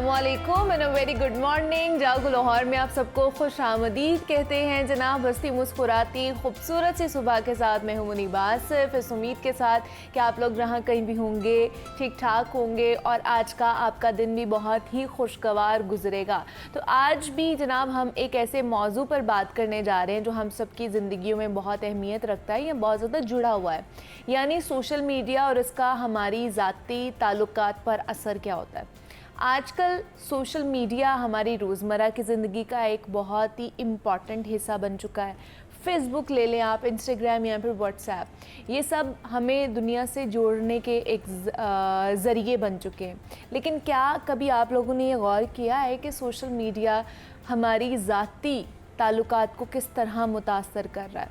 अस्सलामुअलैकुम and very good morning. जागो लाहौर में आप सबको खुश आमदीद कहते हैं जनाब। हंसती मुस्कुराती खूबसूरत सी सुबह के साथ मैं हूं मुनीबा सिर्फ इस उम्मीद के साथ कि आप लोग जहां कहीं भी होंगे ठीक ठाक होंगे और आज का आपका दिन भी बहुत ही खुशगवार गुजरेगा। तो आज भी जनाब हम एक ऐसे मौजू पर बात करने जा रहे हैं जो हम सबकी ज़िंदगियों में बहुत अहमियत रखता है या बहुत ज़्यादा जुड़ा हुआ है, यानी सोशल मीडिया और इसका हमारी ज़ाती ताल्लुकात पर असर क्या होता है। आजकल सोशल मीडिया हमारी रोज़मर्रा की ज़िंदगी का एक बहुत ही इम्पॉर्टेंट हिस्सा बन चुका है। फ़ेसबुक ले लें आप, इंस्टाग्राम या फिर व्हाट्सएप, ये सब हमें दुनिया से जोड़ने के एक ज़रिए बन चुके हैं। लेकिन क्या कभी आप लोगों ने ये गौर किया है कि सोशल मीडिया हमारी ज़ाती ताल्लुकात को किस तरह मुतासर कर रहा है?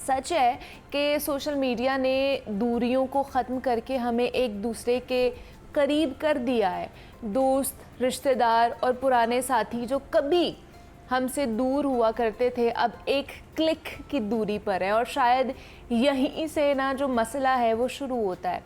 सच है कि सोशल मीडिया ने दूरियों को ख़त्म करके हमें एक दूसरे के करीब कर दिया है। दोस्त, रिश्तेदार और पुराने साथी जो कभी हमसे दूर हुआ करते थे अब एक क्लिक की दूरी पर है, और शायद यहीं से ना जो मसला है वो शुरू होता है।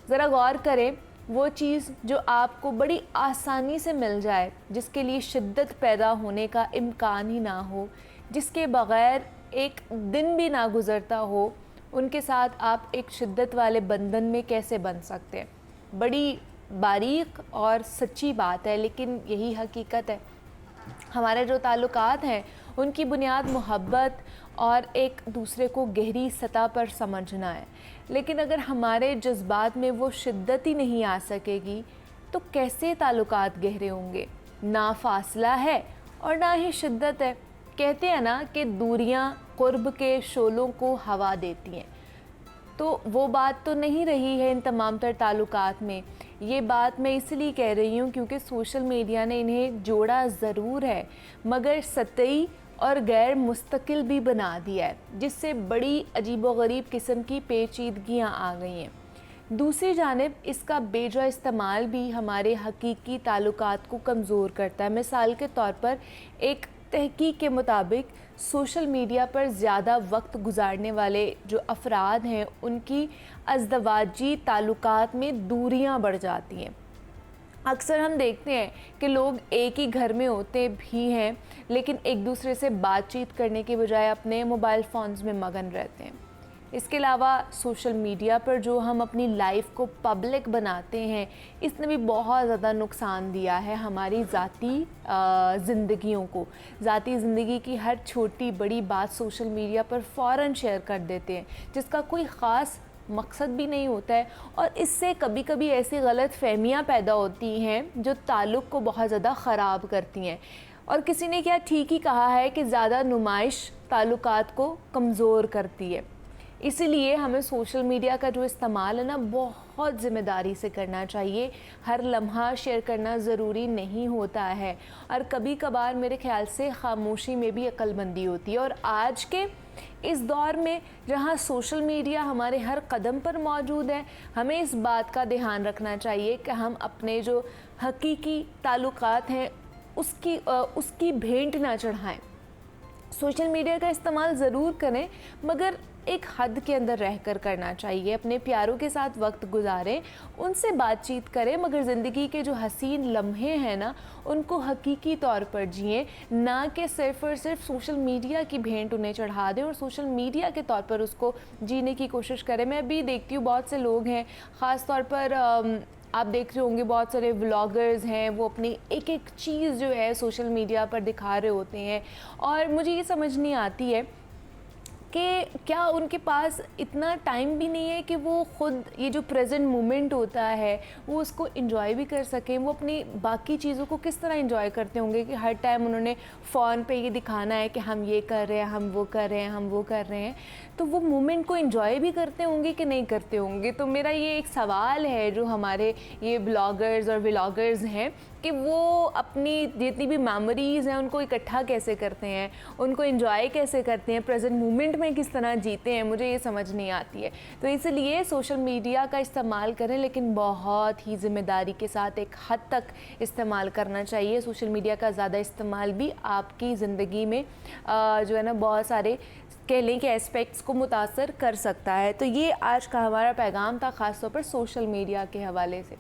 ज़रा गौर करें, वो चीज़ जो आपको बड़ी आसानी से मिल जाए, जिसके लिए शिद्दत पैदा होने का इम्कान ही ना हो, जिसके बग़ैर एक दिन भी ना गुज़रता हो, उनके साथ आप एक शिद्दत वाले बंधन में कैसे बन सकते हैं। बड़ी बारीक और सच्ची बात है, लेकिन यही हकीकत है। हमारे जो ताल्लुकात हैं उनकी बुनियाद मोहब्बत और एक दूसरे को गहरी सतह पर समझना है। लेकिन अगर हमारे जज्बात में वो शिद्दत ही नहीं आ सकेगी तो कैसे ताल्लुकात गहरे होंगे। ना फासला है और ना ही शिद्दत है। कहते हैं ना कि दूरियां कुर्ब के शोलों को हवा देती हैं, तो वो बात तो नहीं रही है इन तमाम तर ताल्लुकात में। ये बात मैं इसलिए कह रही हूँ क्योंकि सोशल मीडिया ने इन्हें जोड़ा ज़रूर है, मगर सतही और गैर मुस्तकिल भी बना दिया है, जिससे बड़ी अजीबोगरीब किस्म की पेचीदगियाँ आ गई हैं। दूसरी जानिब इसका बेजा इस्तेमाल भी हमारे हकीकी ताल्लुकात को कमज़ोर करता है। मिसाल के तौर पर एक तहकीक के मुताबिक सोशल मीडिया पर ज़्यादा वक्त गुजारने वाले जो अफराद हैं उनकी अज़दवाजी ताल्लुकात में दूरियां बढ़ जाती हैं। अक्सर हम देखते हैं कि लोग एक ही घर में होते भी हैं लेकिन एक दूसरे से बातचीत करने के बजाय अपने मोबाइल फ़ोन्स में मगन रहते हैं। इसके अलावा सोशल मीडिया पर जो हम अपनी लाइफ को पब्लिक बनाते हैं, इसने भी बहुत ज़्यादा नुकसान दिया है हमारी ज़ाती ज़िंदगियों को। ज़ाती ज़िंदगी की हर छोटी बड़ी बात सोशल मीडिया पर फ़ौरन शेयर कर देते हैं, जिसका कोई ख़ास मकसद भी नहीं होता है, और इससे कभी कभी ऐसी गलत फहमियाँ पैदा होती हैं जो ताल्लुक़ को बहुत ज़्यादा ख़राब करती हैं। और किसी ने क्या ठीक ही कहा है कि ज़्यादा नुमाइश ताल्लुकात को कमज़ोर करती है। इसीलिए हमें सोशल मीडिया का जो इस्तेमाल है ना, बहुत ज़िम्मेदारी से करना चाहिए। हर लम्हा शेयर करना ज़रूरी नहीं होता है, और कभी कभार मेरे ख़्याल से ख़ामोशी में भी अक्लमंदी होती है। और आज के इस दौर में जहाँ सोशल मीडिया हमारे हर कदम पर मौजूद है, हमें इस बात का ध्यान रखना चाहिए कि हम अपने जो हकीकी ताल्लुकात हैं उसकी भेंट ना चढ़ाएं। सोशल मीडिया का इस्तेमाल ज़रूर करें, मगर एक हद के अंदर रहकर करना चाहिए। अपने प्यारों के साथ वक्त गुजारें, उनसे बातचीत करें, मगर ज़िंदगी के जो हसीन लम्हे हैं ना, उनको हकीकी तौर पर जिएं, ना कि सिर्फ़ और सिर्फ सोशल मीडिया की भेंट उन्हें चढ़ा दें और सोशल मीडिया के तौर पर उसको जीने की कोशिश करें। मैं अभी देखती हूँ बहुत से लोग हैं, ख़ास तौर पर आप देख रहे होंगे बहुत सारे व्लॉगर्स हैं, वो अपनी एक एक चीज़ जो है सोशल मीडिया पर दिखा रहे होते हैं, और मुझे ये समझ नहीं आती है कि क्या उनके पास इतना टाइम भी नहीं है कि वो ख़ुद ये जो प्रेजेंट मोमेंट होता है वो उसको एंजॉय भी कर सकें। वो अपनी बाकी चीज़ों को किस तरह एंजॉय करते होंगे कि हर टाइम उन्होंने फ़ोन पे ये दिखाना है कि हम ये कर रहे हैं, हम वो कर रहे हैं, हम वो कर रहे हैं। तो वो मोमेंट को एंजॉय भी करते होंगे कि नहीं करते होंगे। तो मेरा ये एक सवाल है जो हमारे ये ब्लॉगर्स और व्लॉगर्स हैं कि वो अपनी जितनी भी मेमोरीज़ हैं उनको इकट्ठा कैसे करते हैं, उनको एंजॉय कैसे करते हैं, प्रेजेंट मोमेंट में किस तरह जीते हैं, मुझे ये समझ नहीं आती है। तो इसलिए सोशल मीडिया का इस्तेमाल करें, लेकिन बहुत ही ज़िम्मेदारी के साथ एक हद तक इस्तेमाल करना चाहिए। सोशल मीडिया का ज़्यादा इस्तेमाल भी आपकी ज़िंदगी में जो है ना बहुत सारे कह लें कि एस्पेक्ट्स को मुतासर कर सकता है। तो ये आज का हमारा पैगाम था, ख़ास तौर पर सोशल मीडिया के हवाले से।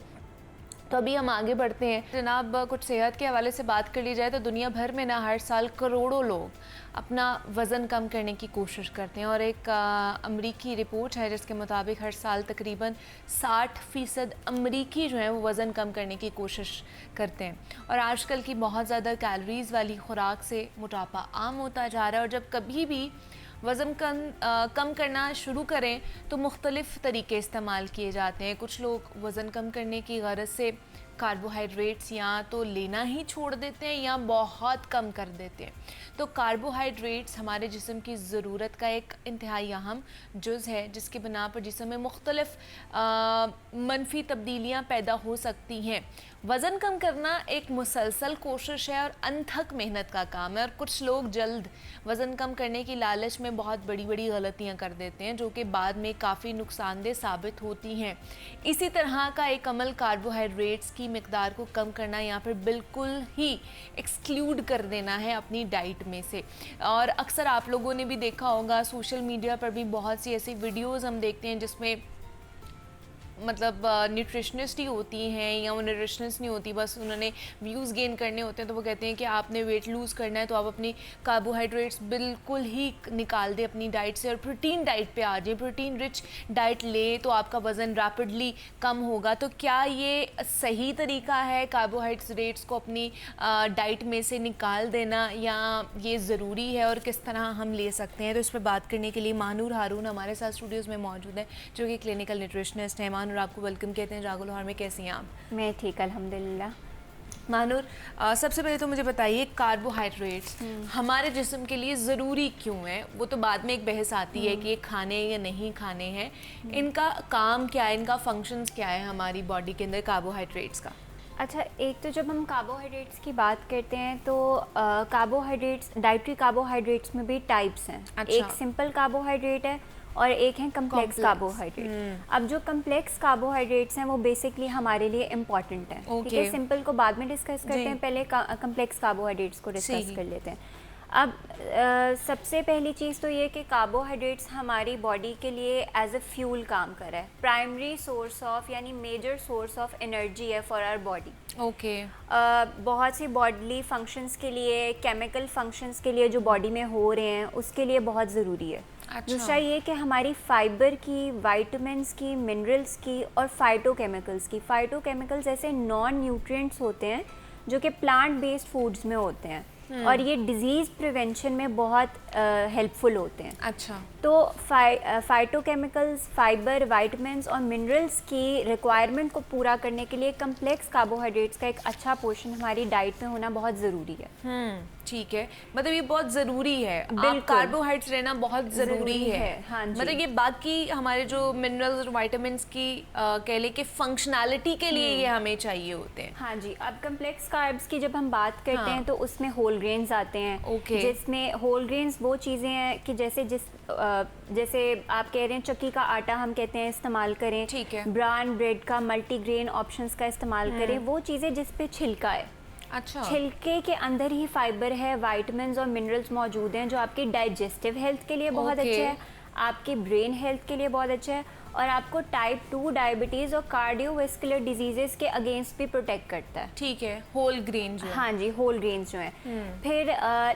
तो अभी हम आगे बढ़ते हैं जनाब, कुछ सेहत के हवाले से बात कर ली जाए तो दुनिया भर में ना हर साल करोड़ों लोग अपना वज़न कम करने की कोशिश करते हैं और एक अमरीकी रिपोर्ट है जिसके मुताबिक हर साल तकरीबन 60% अमरीकी जो है वो वज़न कम करने की कोशिश करते हैं। और आजकल की बहुत ज़्यादा कैलोरीज़ वाली खुराक से मोटापा आम होता जा रहा है और जब कभी भी वज़न कम करना शुरू करें तो मुख्तलिफ़ तरीके इस्तेमाल किए जाते हैं। कुछ लोग वज़न कम करने की गरज से कार्बोहाइड्रेट्स या तो लेना ही छोड़ देते हैं या बहुत कम कर देते हैं। तो कार्बोहाइड्रेट्स हमारे जिस्म की ज़रूरत का एक इंतहाई अहम जुज़ है जिसकी बिना पर जिस्म में मुख्तलिफ़ मनफी तब्दीलियाँ पैदा हो सकती हैं। वज़न कम करना एक मुसलसल कोशिश है और अनथक मेहनत का काम है और कुछ लोग जल्द वज़न कम करने की लालच में बहुत बड़ी बड़ी गलतियां कर देते हैं जो कि बाद में काफ़ी नुकसानदेह साबित होती हैं। इसी तरह का एक अमल कार्बोहाइड्रेट्स की मिकदार को कम करना या फिर बिल्कुल ही एक्सक्लूड कर देना है अपनी डाइट में से। और अक्सर आप लोगों ने भी देखा होगा सोशल मीडिया पर भी बहुत सी ऐसी वीडियोज़ हम देखते हैं जिसमें मतलब न्यूट्रिशनिस्ट ही होती हैं या वो न्यूट्रिशनिस्ट नहीं होती, बस उन्होंने व्यूज़ गेन करने होते हैं तो वो कहते हैं कि आपने वेट लूज़ करना है तो आप अपनी कार्बोहाइड्रेट्स बिल्कुल ही निकाल दें अपनी डाइट से और प्रोटीन डाइट पे आ जाए, प्रोटीन रिच डाइट ले तो आपका वज़न रैपिडली कम होगा। तो क्या ये सही तरीका है कार्बोहाइड्रेट्स को अपनी डाइट में से निकाल देना या ये ज़रूरी है और किस तरह हम ले सकते हैं? तो इस पर बात करने के लिए मानूर हारून हमारे साथ स्टूडियोज़ में मौजूद है जो कि क्लिनिकल न्यूट्रिशनिस्ट है। और आपको वेलकम कहते हैं जागो लाहौर में। कैसी हैं आप? मैं ठीक अल्हम्दुलिल्लाह। मानूर, सबसे पहले तो मुझे बताइए कार्बोहाइड्रेट्स हमारे जिस्म के लिए ज़रूरी क्यों है? वो तो बाद में एक बहस आती है कि ये खाने या नहीं खाने हैं, इनका काम क्या है, इनका फंक्शंस क्या है हमारी बॉडी के अंदर कार्बोहाइड्रेट्स का? अच्छा, एक तो जब हम कार्बोहाइड्रेट्स की बात करते हैं तो कार्बोहाइड्रेट्स, डाइटरी कार्बोहाइड्रेट्स में भी टाइप्स हैं। अच्छा। एक सिंपल कार्बोहाइड्रेट है और एक है कम्प्लेक्स कार्बोहाइड्रेट। अब जो कम्प्लेक्स कार्बोहाइड्रेट्स हैं वो बेसिकली हमारे लिए इम्पॉर्टेंट हैं। ठीक है, सिंपल को बाद में डिस्कस करते हैं, पहले कम्प्लेक्स कार्बोहाइड्रेट्स को डिस्कस कर लेते हैं। अब सबसे पहली चीज़ तो ये कि कार्बोहाइड्रेट्स हमारी बॉडी के लिए एज अ फ्यूल काम कर रहा है, प्राइमरी सोर्स ऑफ यानी मेजर सोर्स ऑफ एनर्जी है फॉर आवर बॉडी। ओके। बहुत सी बॉडली फंक्शंस के लिए, केमिकल फंक्शंस के लिए जो बॉडी में हो रहे हैं उसके लिए बहुत ज़रूरी है। अच्छा। दूसरा ये कि हमारी फाइबर की, वाइटामिन्स की, मिनरल्स की और फाइटोकेमिकल्स की। फाइटोकेमिकल्स ऐसे नॉन न्यूट्रिएंट्स होते हैं जो कि प्लांट बेस्ड फूड्स में होते हैं और ये डिजीज़ प्रिवेंशन में बहुत हेल्पफुल होते हैं। अच्छा। तो फाइटोकेमिकल्स, फाइबर, वाइटामिन्स और मिनरल्स की रिक्वायरमेंट को पूरा करने के लिए कम्प्लेक्स कार्बोहाइड्रेट्स का एक अच्छा पोर्शन हमारी डाइट में होना बहुत ज़रूरी है। ठीक है, मतलब ये बहुत ज़रूरी है, बिल्कुल कार्बोहाइड्रेट्स लेना बहुत ज़रूरी है। हाँ जी। मतलब ये बाकी हमारे जो मिनरल्स और विटामिन्स की कह ले कि फंक्शनैलिटी के लिए ये हमें चाहिए होते हैं। हाँ जी। अब कम्प्लेक्स कार्ब्स की जब हम बात करते हैं तो उसमें होल ग्रेन्स आते हैं। ओके। जिसमें होल ग्रेन्स वो चीज़ें हैं कि जैसे आप कह रहे हैं चक्की का आटा हम कहते हैं इस्तेमाल करें, ठीक है। ब्राउन ब्रेड का, मल्टीग्रेन ऑप्शंस का इस्तेमाल करें, वो चीज़ें जिस पे छिलका है। अच्छा। छिलके के अंदर ही फाइबर है, वाइटामिन्स और मिनरल्स मौजूद हैं जो आपकी डाइजेस्टिव हेल्थ के लिए बहुत अच्छे है, आपकी ब्रेन हेल्थ के लिए बहुत अच्छा है और आपको टाइप 2 डायबिटीज़ और कार्डियोवैस्कुलर डिजीजेस के अगेंस्ट भी प्रोटेक्ट करता है। ठीक है, होल ग्रेन जो है। हाँ जी, होल ग्रेन्स जो हैं। फिर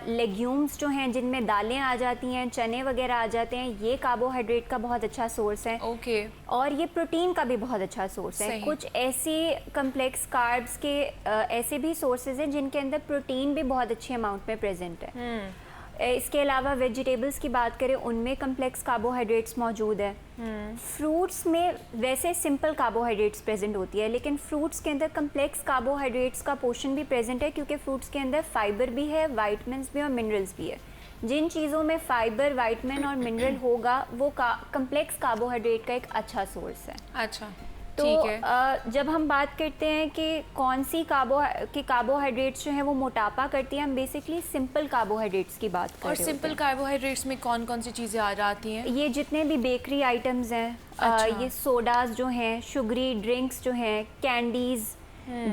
लेग्यूम्स जो हैं जिनमें दालें आ जाती हैं, चने वगैरह आ जाते हैं, ये कार्बोहाइड्रेट का बहुत अच्छा सोर्स है। ओके। और ये प्रोटीन का भी बहुत अच्छा सोर्स है। कुछ ऐसी कम्प्लेक्स कार्ब्स के ऐसे भी सोर्सेज हैं जिनके अंदर प्रोटीन भी बहुत अच्छे अमाउंट में प्रेजेंट है। इसके अलावा वेजिटेबल्स की बात करें उनमें कम्प्लेक्स कार्बोहाइड्रेट्स मौजूद है। फ्रूट्स में वैसे सिंपल कार्बोहाइड्रेट्स प्रेजेंट होती है लेकिन फ्रूट्स के अंदर कम्प्लेक्स कार्बोहाइड्रेट्स का पोर्शन भी प्रेजेंट है क्योंकि फ्रूट्स के अंदर फाइबर भी है, वाइटामिन्स भी और मिनरल्स भी है। जिन चीज़ों में फाइबर, वाइटामिन और मिनरल होगा वो कम्प्लेक्स कार्बोहाइड्रेट का एक अच्छा सोर्स है। अच्छा। तो जब हम बात करते हैं कि कौन सी कार्बोहाइड्रेट्स जो हैं वो मोटापा करती हैं, हम बेसिकली सिंपल कार्बोहाइड्रेट्स की बात कर रहे हैं। और सिंपल कार्बोहाइड्रेट्स में कौन कौन सी चीज़ें आ जाती हैं? ये जितने भी बेकरी आइटम्स हैं, अच्छा। ये सोडाज जो हैं, शुगरी ड्रिंक्स जो हैं, कैंडीज़,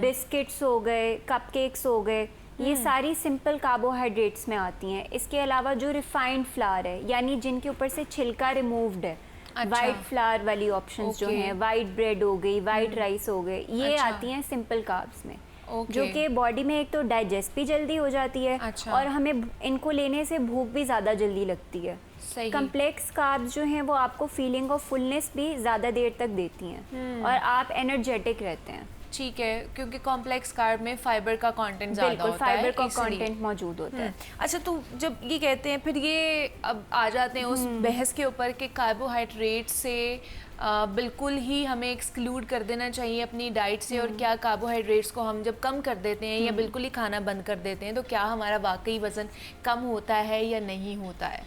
बिस्किट्स हो गए, कपकेक्स हो गए, ये सारी सिंपल कार्बोहाइड्रेट्स में आती हैं। इसके अलावा जो रिफाइंड फ्लावर है यानी जिनके ऊपर से छिलका रिमूव्ड है, अच्छा। वाइट फ्लावर वाली ऑप्शंस जो Okay. हैं, वाइट ब्रेड हो गई, वाइट राइस हो गए, ये अच्छा। आती हैं सिंपल कार्ब्स में, Okay. जो कि बॉडी में एक तो डाइजेस्ट भी जल्दी हो जाती है अच्छा। और हमें इनको लेने से भूख भी ज़्यादा जल्दी लगती है। सही। कम्प्लेक्स कार्ब्स जो हैं वो आपको फीलिंग ऑफ फुलनेस भी ज़्यादा देर तक देती हैं और आप एनर्जेटिक रहते हैं। ठीक है, क्योंकि कॉम्प्लेक्स कार्ब में फाइबर का कंटेंट ज़्यादा बिल्कुल, होता है, फाइबर का इसलिए। कंटेंट मौजूद होता है। अच्छा, तो जब ये कहते हैं, फिर ये अब आ जाते हैं उस बहस के ऊपर कि कार्बोहाइड्रेट से बिल्कुल ही हमें एक्सक्लूड कर देना चाहिए अपनी डाइट से, और क्या कार्बोहाइड्रेट्स को हम जब कम कर देते हैं या बिल्कुल ही खाना बंद कर देते हैं तो क्या हमारा वाकई वज़न कम होता है या नहीं होता है?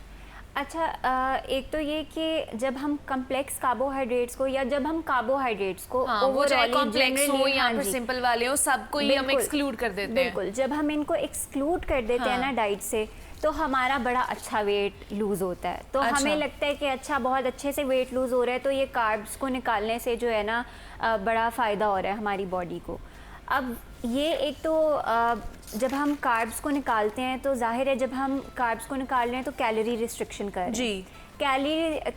अच्छा, एक तो ये कि जब हम कम्प्लेक्स कार्बोहाइड्रेट्स को या जब हम कार्बोहाइड्रेट्स को हाँ, वो चाहे overall कॉम्प्लेक्स हो generally, या हाँ फिर जी, सिंपल वाले हो, सबको ही हम बिल्कुल, एक्सक्लूड कर देते हैं। बिल्कुल, जब हम इनको एक्सक्लूड कर देते हैं ना डाइट से, तो हमारा बड़ा अच्छा वेट लूज़ होता है। तो अच्छा। हमें लगता है कि अच्छा, बहुत अच्छे से वेट लूज़ हो रहा है, तो ये कार्ब्स को निकालने से जो है ना बड़ा फ़ायदा हो रहा है हमारी बॉडी को। अब ये एक तो जब हम कार्ब्स को निकालते हैं तो जाहिर है, जब हम कार्ब्स को निकाल रहे हैं तो कैलोरी रिस्ट्रिक्शन कर रहे हैं जी।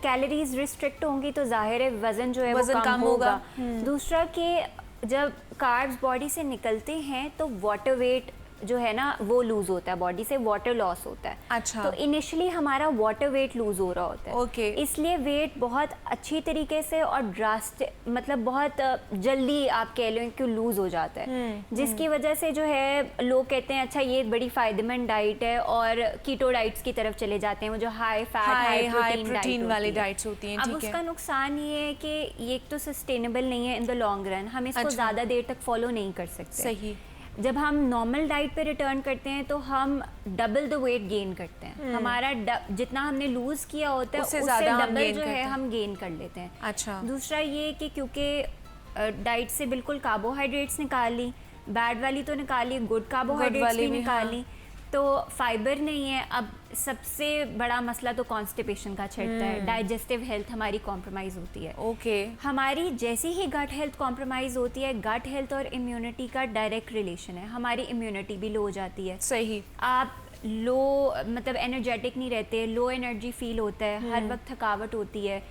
कैलोरीज रिस्ट्रिक्ट होंगी तो जाहिर है वज़न जो है वो वज़न कम होगा। होगा। दूसरा कि जब कार्ब्स बॉडी से निकलते हैं तो वाटर वेट जो है ना वो लूज़ होता है, बॉडी से वाटर लॉस होता है। अच्छा। तो इनिशियली हमारा वाटर वेट लूज़ हो रहा होता है। ओके। इसलिए वेट बहुत अच्छी तरीके से और ड्रास्टिक, मतलब बहुत जल्दी आप कह लो कि लूज़ हो जाता है, जिसकी वजह से जो है लोग कहते हैं अच्छा ये बड़ी फ़ायदेमंद डाइट है और कीटो डाइट्स की तरफ चले जाते हैं, वो जो हाई फैट हाई प्रोटीन वाली डाइट्स होती हैं। अब ठीक उसका है। नुकसान ये है कि ये एक तो सस्टेनेबल नहीं है इन द लॉन्ग रन, हम इसको अच्छा। ज़्यादा देर तक फॉलो नहीं कर सकते। सही। जब हम नॉर्मल डाइट पे रिटर्न करते हैं तो हम डबल द वेट गेन करते हैं, हमारा जितना हमने लूज किया होता है उससे उससे ज़्यादा हम डबल gain जो करते है हैं। हम गेन कर लेते हैं। अच्छा। दूसरा ये कि क्योंकि डाइट से बिल्कुल कार्बोहाइड्रेट्स निकाल ली, बैड वाली तो निकाली, गुड कार्बोहाइड्रेट्स वाली भी भी, निकाल हाँ। ली, तो फाइबर नहीं है। अब सबसे बड़ा मसला तो कॉन्स्टिपेशन का छिड़ता है, डाइजेस्टिव हेल्थ हमारी कॉम्प्रोमाइज़ होती है। ओके। हमारी जैसी ही गट हेल्थ कॉम्प्रोमाइज़ होती है, गट हेल्थ और इम्यूनिटी का डायरेक्ट रिलेशन है, हमारी इम्यूनिटी भी लो हो जाती है। सही। आप लो मतलब एनर्जेटिक नहीं रहते, लो एनर्जी फील होता है, हर वक्त थकावट होती है,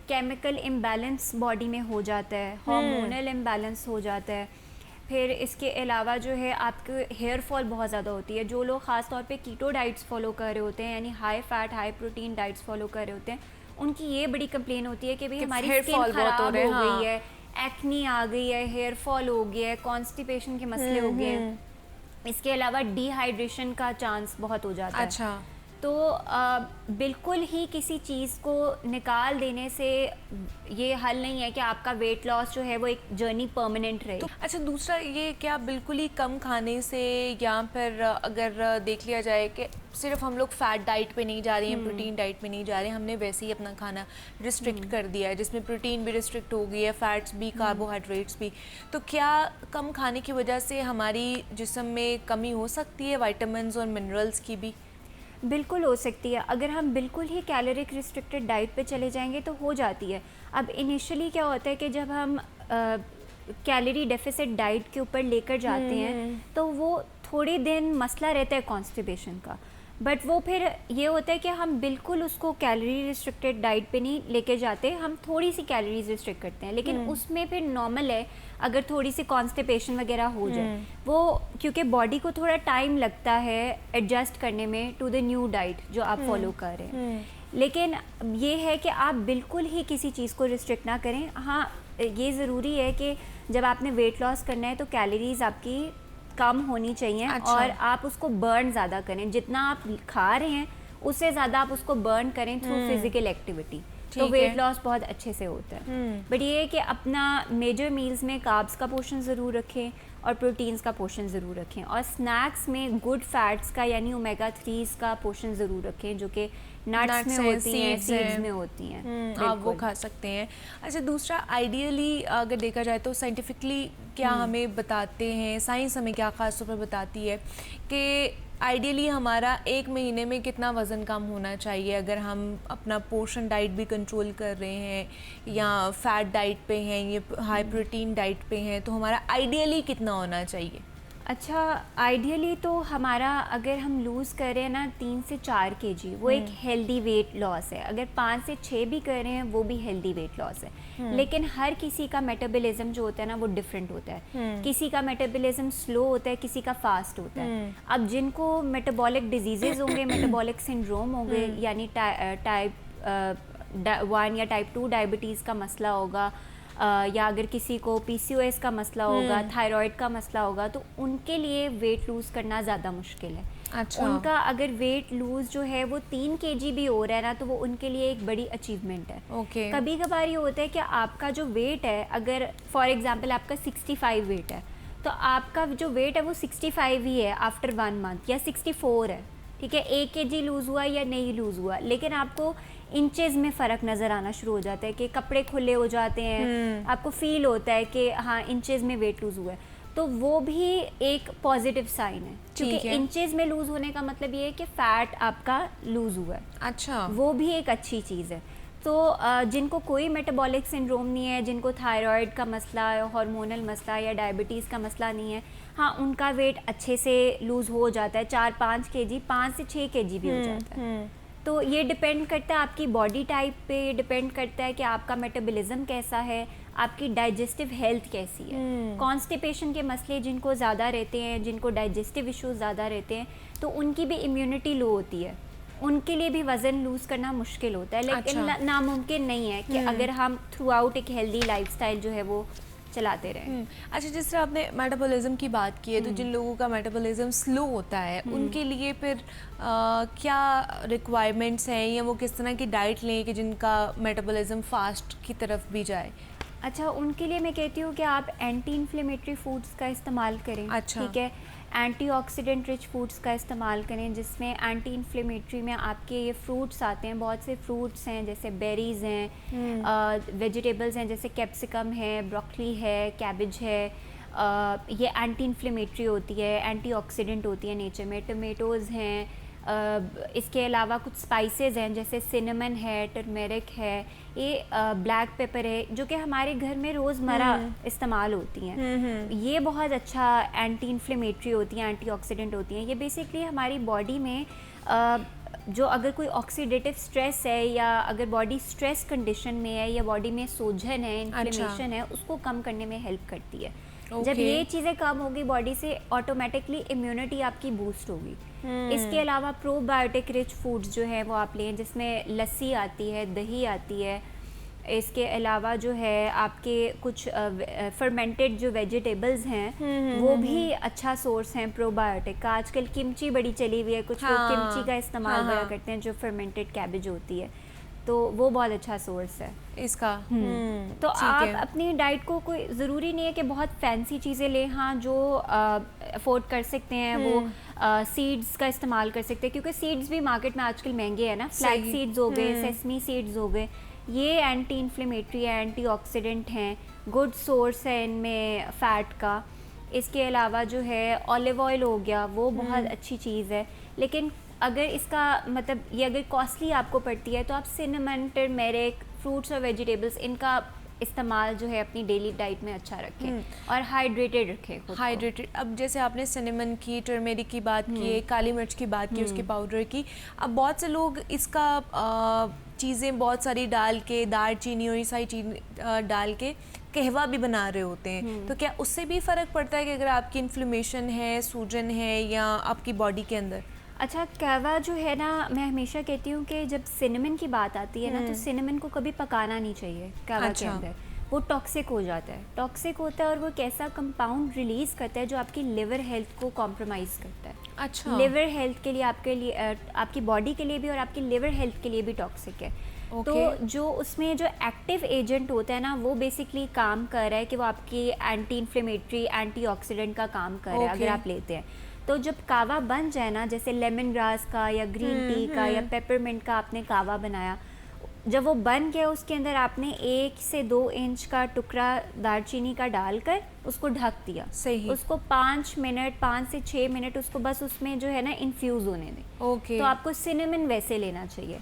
केमिकल इम्बैलेंस बॉडी में हो जाता है, हार्मोनल इम्बैलेंस हो जाता है। फिर इसके अलावा जो है आपके हेयर फॉल बहुत ज़्यादा होती है। जो लोग ख़ास तौर पे कीटो डाइट्स फॉलो कर रहे होते हैं, यानी high fat high protein diets follow कर रहे होते हैं, उनकी ये बड़ी कंप्लेन होती है कि भाई हमारी hair स्किन fall बहुत खराब हो हो रहा है, गई है, एक्नी आ गई है, हेयर फॉल हो गया है, कॉन्स्टिपेशन के मसले हो गए हैं। इसके अलावा डिहाइड्रेशन का चांस बहुत हो जाता है। अच्छा। तो बिल्कुल ही किसी चीज़ को निकाल देने से ये हल नहीं है कि आपका वेट लॉस जो है वो एक जर्नी परमानेंट रहे। तो अच्छा, दूसरा ये क्या बिल्कुल ही कम खाने से, या फिर अगर देख लिया जाए कि सिर्फ हम लोग फैट डाइट पे नहीं जा रहे हैं, प्रोटीन डाइट पे नहीं जा रहे हैं, हमने वैसे ही अपना खाना रिस्ट्रिक्ट कर दिया है, जिसमें प्रोटीन भी रिस्ट्रिक्ट हो गई है, फैट्स भी, कार्बोहाइड्रेट्स भी, तो क्या कम खाने की वजह से हमारी जिस्म में कमी हो सकती है विटामिन्स और मिनरल्स की भी? बिल्कुल हो सकती है। अगर हम बिल्कुल ही कैलोरिक रिस्ट्रिक्टेड डाइट पे चले जाएंगे तो हो जाती है। अब इनिशियली क्या होता है कि जब हम कैलोरी डेफिसिट डाइट के ऊपर लेकर जाते हैं तो वो थोड़े दिन मसला रहता है कॉन्स्टिपेशन का, बट वो फिर ये होता है कि हम बिल्कुल उसको कैलोरी रिस्ट्रिक्टेड डाइट पे नहीं लेके जाते, हम थोड़ी सी कैलोरीज रिस्ट्रिक्ट करते हैं, लेकिन उसमें फिर नॉर्मल है अगर थोड़ी सी कॉन्स्टिपेशन वगैरह हो जाए, वो क्योंकि बॉडी को थोड़ा टाइम लगता है एडजस्ट करने में टू द न्यू डाइट जो आप फॉलो कर रहे हैं। लेकिन ये है कि आप बिल्कुल ही किसी चीज़ को रिस्ट्रिक्ट ना करें। हाँ, ये ज़रूरी है कि जब आपने वेट लॉस करना है तो कैलोरीज आपकी कम होनी चाहिए। अच्छा। और आप उसको बर्न ज़्यादा करें, जितना आप खा रहे हैं उससे ज़्यादा आप उसको बर्न करें थ्रू फिजिकल एक्टिविटी, तो ठीक वेट है। लॉस बहुत अच्छे से होता है। बट ये है कि अपना मेजर मील्स में कार्ब्स का पोर्शन ज़रूर रखें और प्रोटीन्स का पोर्शन ज़रूर रखें, और स्नैक्स में गुड फैट्स का यानी ओमेगा 3s का पोर्शन ज़रूर रखें, जो कि नट्स में होती हैं, सीड्स में होती हैं, आप वो खा सकते हैं। अच्छा, दूसरा आइडियली अगर देखा जाए तो साइंटिफिकली क्या हमें बताते हैं, साइंस हमें क्या ख़ास तौर पर बताती है कि आइडियली हमारा एक महीने में कितना वज़न कम होना चाहिए अगर हम अपना पोर्शन डाइट भी कंट्रोल कर रहे हैं या फैट डाइट पे हैं, ये हाई प्रोटीन डाइट पे हैं, तो हमारा आइडियली कितना होना चाहिए? अच्छा, आइडियली तो हमारा अगर हम लूज़ कर रहे हैं ना 3 से 4 केजी, वो एक हेल्दी वेट लॉस है। अगर 5 से 6 भी कर रहे हैं वो भी हेल्दी वेट लॉस है। लेकिन हर किसी का मेटाबॉलिज्म जो होता है ना वो डिफरेंट होता है। किसी का मेटाबॉलिज्म स्लो होता है, किसी का फास्ट होता है। अब जिनको मेटाबॉलिक डिजीजेज होंगे, मेटाबॉलिक सिंड्रोम होंगे, यानी टाइप 1 या टाइप 2 डायबिटीज़ का मसला होगा, या अगर किसी को PCOS का मसला होगा, थायराइड का मसला होगा, तो उनके लिए वेट लूज़ करना ज़्यादा मुश्किल है। अच्छा। उनका अगर वेट लूज़ जो है वो 3 केजी भी हो रहा है ना, तो वो उनके लिए एक बड़ी अचीवमेंट है। ओके। कभी कभार ये होता है कि आपका जो वेट है, अगर फॉर एग्जांपल आपका 65 वेट है, तो आपका जो वेट है वो 65 ही है आफ्टर 1 मंथ, या 64 है, ठीक है, 1 केजी लूज़ हुआ या नहीं लूज़ हुआ, लेकिन आपको इंचेस में फ़र्क नज़र आना शुरू हो जाता है कि कपड़े खुले हो जाते हैं, आपको फील होता है कि हाँ इंचेस में वेट लूज़ हुआ है, तो वो भी एक पॉजिटिव साइन है, क्योंकि इंचेस में लूज़ होने का मतलब ये है कि फ़ैट आपका लूज़ हुआ है। अच्छा। वो भी एक अच्छी चीज़ है। तो जिनको कोई मेटाबॉलिक सिंड्रोम नहीं है, जिनको थायराइड का मसला या हार्मोनल मसला या डायबिटीज़ का मसला नहीं है, हाँ उनका वेट अच्छे से लूज़ हो जाता है, 4-5 केजी, 5 से 6 केजी भी हो जाता है। तो ये डिपेंड करता है आपकी बॉडी टाइप पे, डिपेंड करता है कि आपका मेटाबॉलिज्म कैसा है, आपकी डाइजेस्टिव हेल्थ कैसी है। कॉन्स्टिपेशन के मसले जिनको ज़्यादा रहते हैं, जिनको डाइजेस्टिव इश्यूज ज़्यादा रहते हैं, तो उनकी भी इम्यूनिटी लो होती है, उनके लिए भी वज़न लूज़ करना मुश्किल होता है। लेकिन नामुमकिन नहीं है कि अगर हम थ्रू आउट एक हेल्दी लाइफस्टाइल जो है वो चलाते रहें। अच्छा, जिस तरह आपने मेटाबॉलिज्म की बात की है, तो जिन लोगों का मेटाबॉलिज्म स्लो होता है उनके लिए फिर क्या रिक्वायरमेंट्स हैं, या वो किस तरह की डाइट लें कि जिनका मेटाबॉलिज्म फास्ट की तरफ भी जाए? अच्छा, उनके लिए मैं कहती हूँ कि आप एंटी इन्फ्लेमेटरी फूड्स का इस्तेमाल करें। अच्छा। ठीक है, एंटीऑक्सीडेंट रिच फूड्स का इस्तेमाल करें, जिसमें एंटी इन्फ्लेमेटरी में आपके ये फ्रूट्स आते हैं, बहुत से फ्रूट्स हैं, जैसे बेरीज़ हैं, वेजिटेबल्स हैं, जैसे कैप्सिकम है, ब्रोकली है, कैबेज है, ये एंटी इन्फ्लेमेटरी होती है, एंटीऑक्सीडेंट होती है नेचर में। टमेटोज़ हैं, इसके अलावा कुछ स्पाइसेस हैं, जैसे सिनेमन है, टर्मेरिक है, ये ब्लैक पेपर है, जो कि हमारे घर में रोज़मर्रा इस्तेमाल होती हैं। ये बहुत अच्छा एंटी इन्फ्लेमेटरी होती हैं, एंटीऑक्सीडेंट होती हैं। ये बेसिकली हमारी बॉडी में जो अगर कोई ऑक्सीडेटिव स्ट्रेस है, या अगर बॉडी स्ट्रेस कंडीशन में है, या बॉडी में सोजन है, इन्फ्लेमेशन है, उसको कम करने में हेल्प करती है। जब ये चीज़ें कम होगी बॉडी से, ऑटोमेटिकली इम्यूनिटी आपकी बूस्ट होगी। इसके अलावा प्रोबायोटिक रिच फूड्स जो है वो आप लें, जिसमें लस्सी आती है, दही आती है। इसके अलावा जो है आपके कुछ फर्मेंटेड जो वेजिटेबल्स हैं वो भी अच्छा सोर्स हैं प्रोबायोटिक का। आजकल किमची बड़ी चली हुई है, कुछ लोग किमची का इस्तेमाल बड़ा करते हैं, जो फर्मेंटेड कैबेज होती है, तो वो बहुत अच्छा सोर्स है इसका। तो आप अपनी डाइट को, कोई ज़रूरी नहीं है कि बहुत फैंसी चीज़ें लें, हाँ जो अफोर्ड कर सकते हैं वो सीड्स का इस्तेमाल कर सकते हैं, क्योंकि सीड्स भी मार्केट में आजकल महंगे हैं ना। फ्लैक्स सीड्स हो गए, सेसमी सीड्स हो गए, ये एंटी इन्फ्लेमेटरी है, एंटीऑक्सीडेंट हैं, गुड सोर्स है इनमें फ़ैट का। इसके अलावा जो है ऑलिव ऑयल हो गया, वो बहुत अच्छी चीज़ है। लेकिन अगर इसका मतलब ये अगर कॉस्टली आपको पड़ती है, तो आप सिनेमन, टर्मेरिक, फ्रूट्स और वेजिटेबल्स, इनका इस्तेमाल जो है अपनी डेली डाइट में अच्छा रखें और हाइड्रेटेड रखें खुद को। हाइड्रेटेड। अब जैसे आपने सिनेमन की, टर्मेरिक की बात की है, काली मिर्च की बात की, उसके पाउडर की, अब बहुत से लोग इसका चीज़ें बहुत सारी डाल के, दालचीनी और ये सारी चीज़ डाल के कहवा भी बना रहे होते हैं, तो क्या उससे भी फ़र्क पड़ता है कि अगर आपकी इन्फ्लेमेशन है, सूजन है, या आपकी बॉडी के अंदर? अच्छा, कहवा जो है ना, मैं हमेशा कहती हूँ कि जब सिनेमन की बात आती है ना, तो सिनेमन को कभी पकाना नहीं चाहिए कहवा के अंदर। वो टॉक्सिक हो जाता है, टॉक्सिक होता है, और वो एक ऐसा कंपाउंड रिलीज़ करता है जो आपकी लिवर हेल्थ को कॉम्प्रोमाइज़ करता है। अच्छा। लिवर हेल्थ के लिए, आपके लिए, आपकी बॉडी के लिए भी और आपकी लिवर हेल्थ के लिए भी टॉक्सिक है। तो जो उसमें जो एक्टिव एजेंट होता है ना, वो बेसिकली काम कर रहा है कि वो आपकी एंटी इन्फ्लेमेटरी, एंटीऑक्सीडेंट का काम कर रहा है अगर आप लेते हैं। तो जब कावा बन जाए ना, जैसे लेमन ग्रास का या ग्रीन टी का या पेपरमिंट का आपने कावा बनाया, जब वो बन गया, उसके अंदर आपने 1 से 2 इंच का टुकड़ा दालचीनी का डालकर उसको ढक दिया। सही। उसको 5 से 6 मिनट उसको बस उसमें जो है ना इन्फ्यूज़ होने दें। ओके। तो आपको सिनेमन वैसे लेना चाहिए।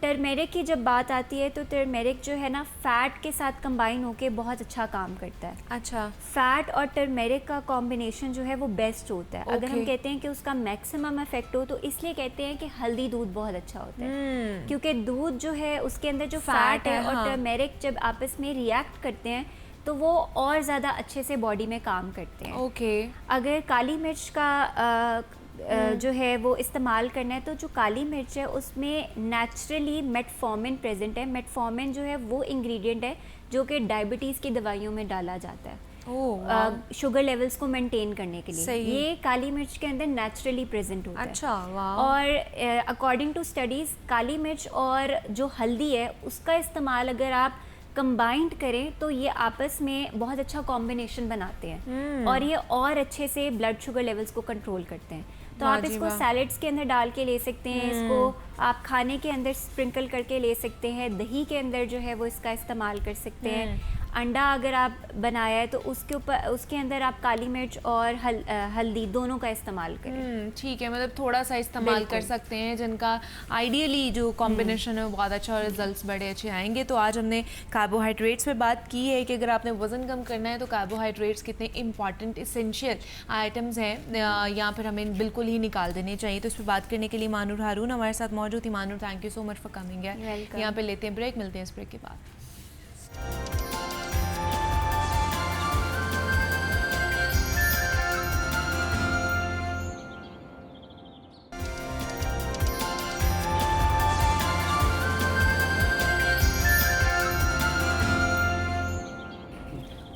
टर्मेरिक की जब बात आती है तो टर्मेरिक जो है ना फ़ैट के साथ कंबाइन होके बहुत अच्छा काम करता है। अच्छा। फ़ैट और टर्मेरिक का कॉम्बिनेशन जो है वो बेस्ट होता है। अगर हम कहते हैं कि उसका मैक्सिमम इफेक्ट हो तो इसलिए कहते हैं कि हल्दी दूध बहुत अच्छा होता है, क्योंकि दूध जो है उसके अंदर जो फ़ैट है और टर्मेरिक जब आपस में रिएक्ट करते हैं तो वो और ज़्यादा अच्छे से बॉडी में काम करते हैं। ओके। अगर काली मिर्च का जो है वो इस्तेमाल करना है तो जो काली मिर्च है उसमें नेचुरली मेटफॉर्मिन प्रेजेंट है। मेटफॉर्मिन जो है वो इंग्रेडिएंट है जो कि डायबिटीज़ की दवाइयों में डाला जाता है शुगर लेवल्स को मेंटेन करने के लिए। ये काली मिर्च के अंदर नेचुरली प्रेजेंट होता है। अच्छा, वाह। और अकॉर्डिंग टू स्टडीज़ काली मिर्च और जो हल्दी है उसका इस्तेमाल अगर आप कंबाइंड करें तो ये आपस में बहुत अच्छा कॉम्बिनेशन बनाते हैं और ये और अच्छे से ब्लड शुगर लेवल्स को कंट्रोल करते हैं। तो आप इसको सैलेड्स के अंदर डाल के ले सकते हैं, इसको आप खाने के अंदर स्प्रिंकल करके ले सकते हैं, दही के अंदर जो है वो इसका इस्तेमाल कर सकते हैं। अंडा अगर आप बनाया है तो उसके ऊपर उसके अंदर आप काली मिर्च और हल्दी दोनों का इस्तेमाल करें। ठीक है, मतलब थोड़ा सा इस्तेमाल कर सकते हैं जिनका आइडियली जो कॉम्बिनेशन है वो बहुत अच्छा और रिजल्ट्स बड़े अच्छे आएंगे। तो आज हमने कार्बोहाइड्रेट्स पे बात की है कि अगर आपने वज़न कम करना है तो कार्बोहाइड्रेट्स कितने इंपॉर्टेंट इसेंशियल आइटम्स हैं यहाँ पर हमें बिल्कुल ही निकाल देने चाहिए। तो इस पर बात करने के लिए मानूर हारून हमारे साथ मौजूद थी। मानूर, thank you so much for coming है। यहाँ पे लेते हैं ब्रेक, मिलते हैं इस ब्रेक के बाद।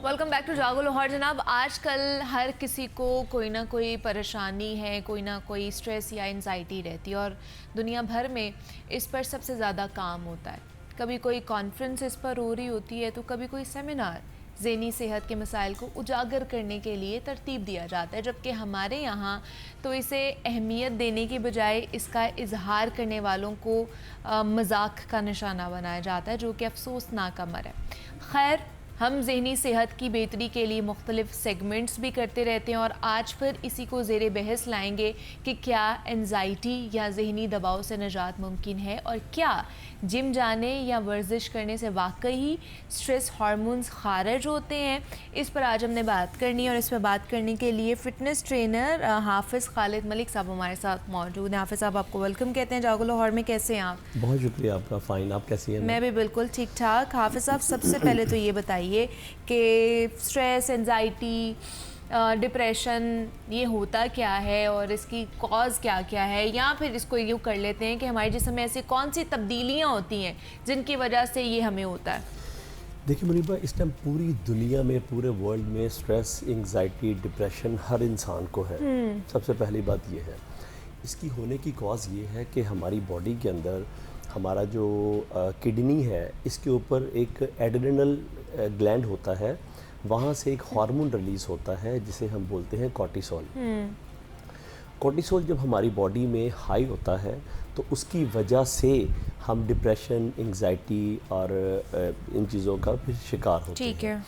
वेलकम बैक टू जागो लाहौर। जनाब, आजकल हर किसी को कोई ना कोई परेशानी है, कोई ना कोई स्ट्रेस या एंजाइटी रहती है और दुनिया भर में इस पर सबसे ज़्यादा काम होता है। कभी कोई कॉन्फ्रेंस इस पर हो रही होती है तो कभी कोई सेमिनार ज़हनी सेहत के मसाइल को उजागर करने के लिए तरतीब दिया जाता है, जबकि हमारे यहाँ तो इसे अहमियत देने की बजाय इसका इजहार करने वालों को मजाक का निशाना बनाया जाता है, जो कि अफसोसनाक अमर है। खैर, हम ज़हनी सेहत की बेहतरी के लिए मुख्तलिफ सेगमेंट्स भी करते रहते हैं और आज फिर इसी को ज़ेरे बहस लाएंगे कि क्या एंजाइटी या ज़हनी दबाव से निजात मुमकिन है और क्या जिम जाने या वर्जिश करने से वाकई ही स्ट्रेस हार्मोन्स खारिज होते हैं। इस पर आज हमने बात करनी है और इस पर बात करने के लिए फ़िटनेस ट्रेनर हाफिज़ खालिद मलिक साहब हमारे साथ मौजूद हैं। हाफिज़ साहब, आपको वेलकम कहते हैं जागो लाहौर में। कैसे हैं आप? बहुत शुक्रिया आपका। फ़ाइन, आप कैसी हैं? मैं भी बिल्कुल ठीक ठाक। हाफिज़ साहब, सबसे पहले तो ये बताइए कि स्ट्रेस, एंजाइटी, डिप्रेशन ये होता क्या है और इसकी कॉज क्या क्या है, या फिर इसको यूँ कर लेते हैं कि हमारे जिस्म में ऐसी कौन सी तब्दीलियाँ होती हैं जिनकी वजह से ये हमें होता है? देखिए मुनीबा, इस टाइम पूरी दुनिया में, पूरे वर्ल्ड में स्ट्रेस, एंजाइटी, डिप्रेशन हर इंसान को है। सबसे पहली बात ये है। इसकी होने की कॉज ये है कि हमारी बॉडी के अंदर हमारा जो किडनी है, इसके ऊपर एक एड्रेनल ग्लैंड होता है, वहाँ से एक हार्मोन रिलीज़ होता है जिसे हम बोलते हैं कॉर्टिसोल। कॉर्टिसोल जब हमारी बॉडी में हाई होता है तो उसकी वजह से हम डिप्रेशन, एंजाइटी और इन चीज़ों का फिर शिकार होते हैं। ठीक है।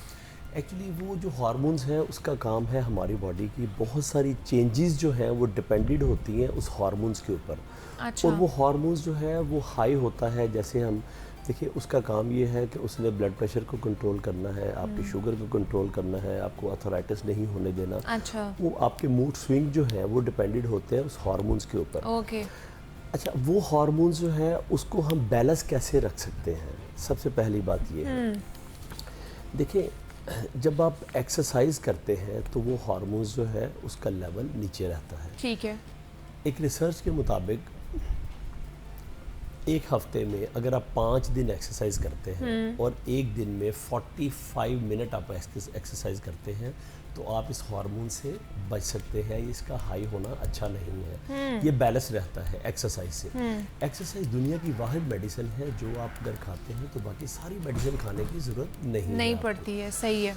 एक्चुअली वो जो हार्मोन्स हैं उसका काम है हमारी बॉडी की बहुत सारी चेंजेस जो हैं वो डिपेंडेड होती हैं उस हार्मोन्स के ऊपर। अच्छा। और वो हार्मोन्स जो है वो हाई होता है, जैसे हम देखिए उसका काम ये है कि उसने ब्लड प्रेशर को कंट्रोल करना है, आपकी शुगर को कंट्रोल करना है, आपको आर्थराइटिस नहीं होने देना। अच्छा। वो आपके मूड स्विंग जो है वो डिपेंडेड होते हैं उस हार्मोन्स के ऊपर। ओके। अच्छा, वो हार्मोन्स जो है उसको हम बैलेंस कैसे रख सकते हैं? सबसे पहली बात ये है, देखिए जब आप एक्सरसाइज करते हैं तो वो हार्मोन्स जो है उसका लेवल नीचे रहता है। ठीक है। एक रिसर्च के मुताबिक एक हफ्ते में अगर आप 5 दिन एक्सरसाइज करते हैं और एक दिन में 45 मिनट आप एक्सरसाइज करते हैं तो आप इस हार्मोन से बच सकते हैं। इसका हाई होना अच्छा नहीं है। ये बैलेंस रहता है एक्सरसाइज से। एक्सरसाइज दुनिया की वाहिद मेडिसिन है जो आप अगर खाते हैं तो बाकी सारी मेडिसिन खाने की ज़रूरत नहीं पड़ती है। सही है।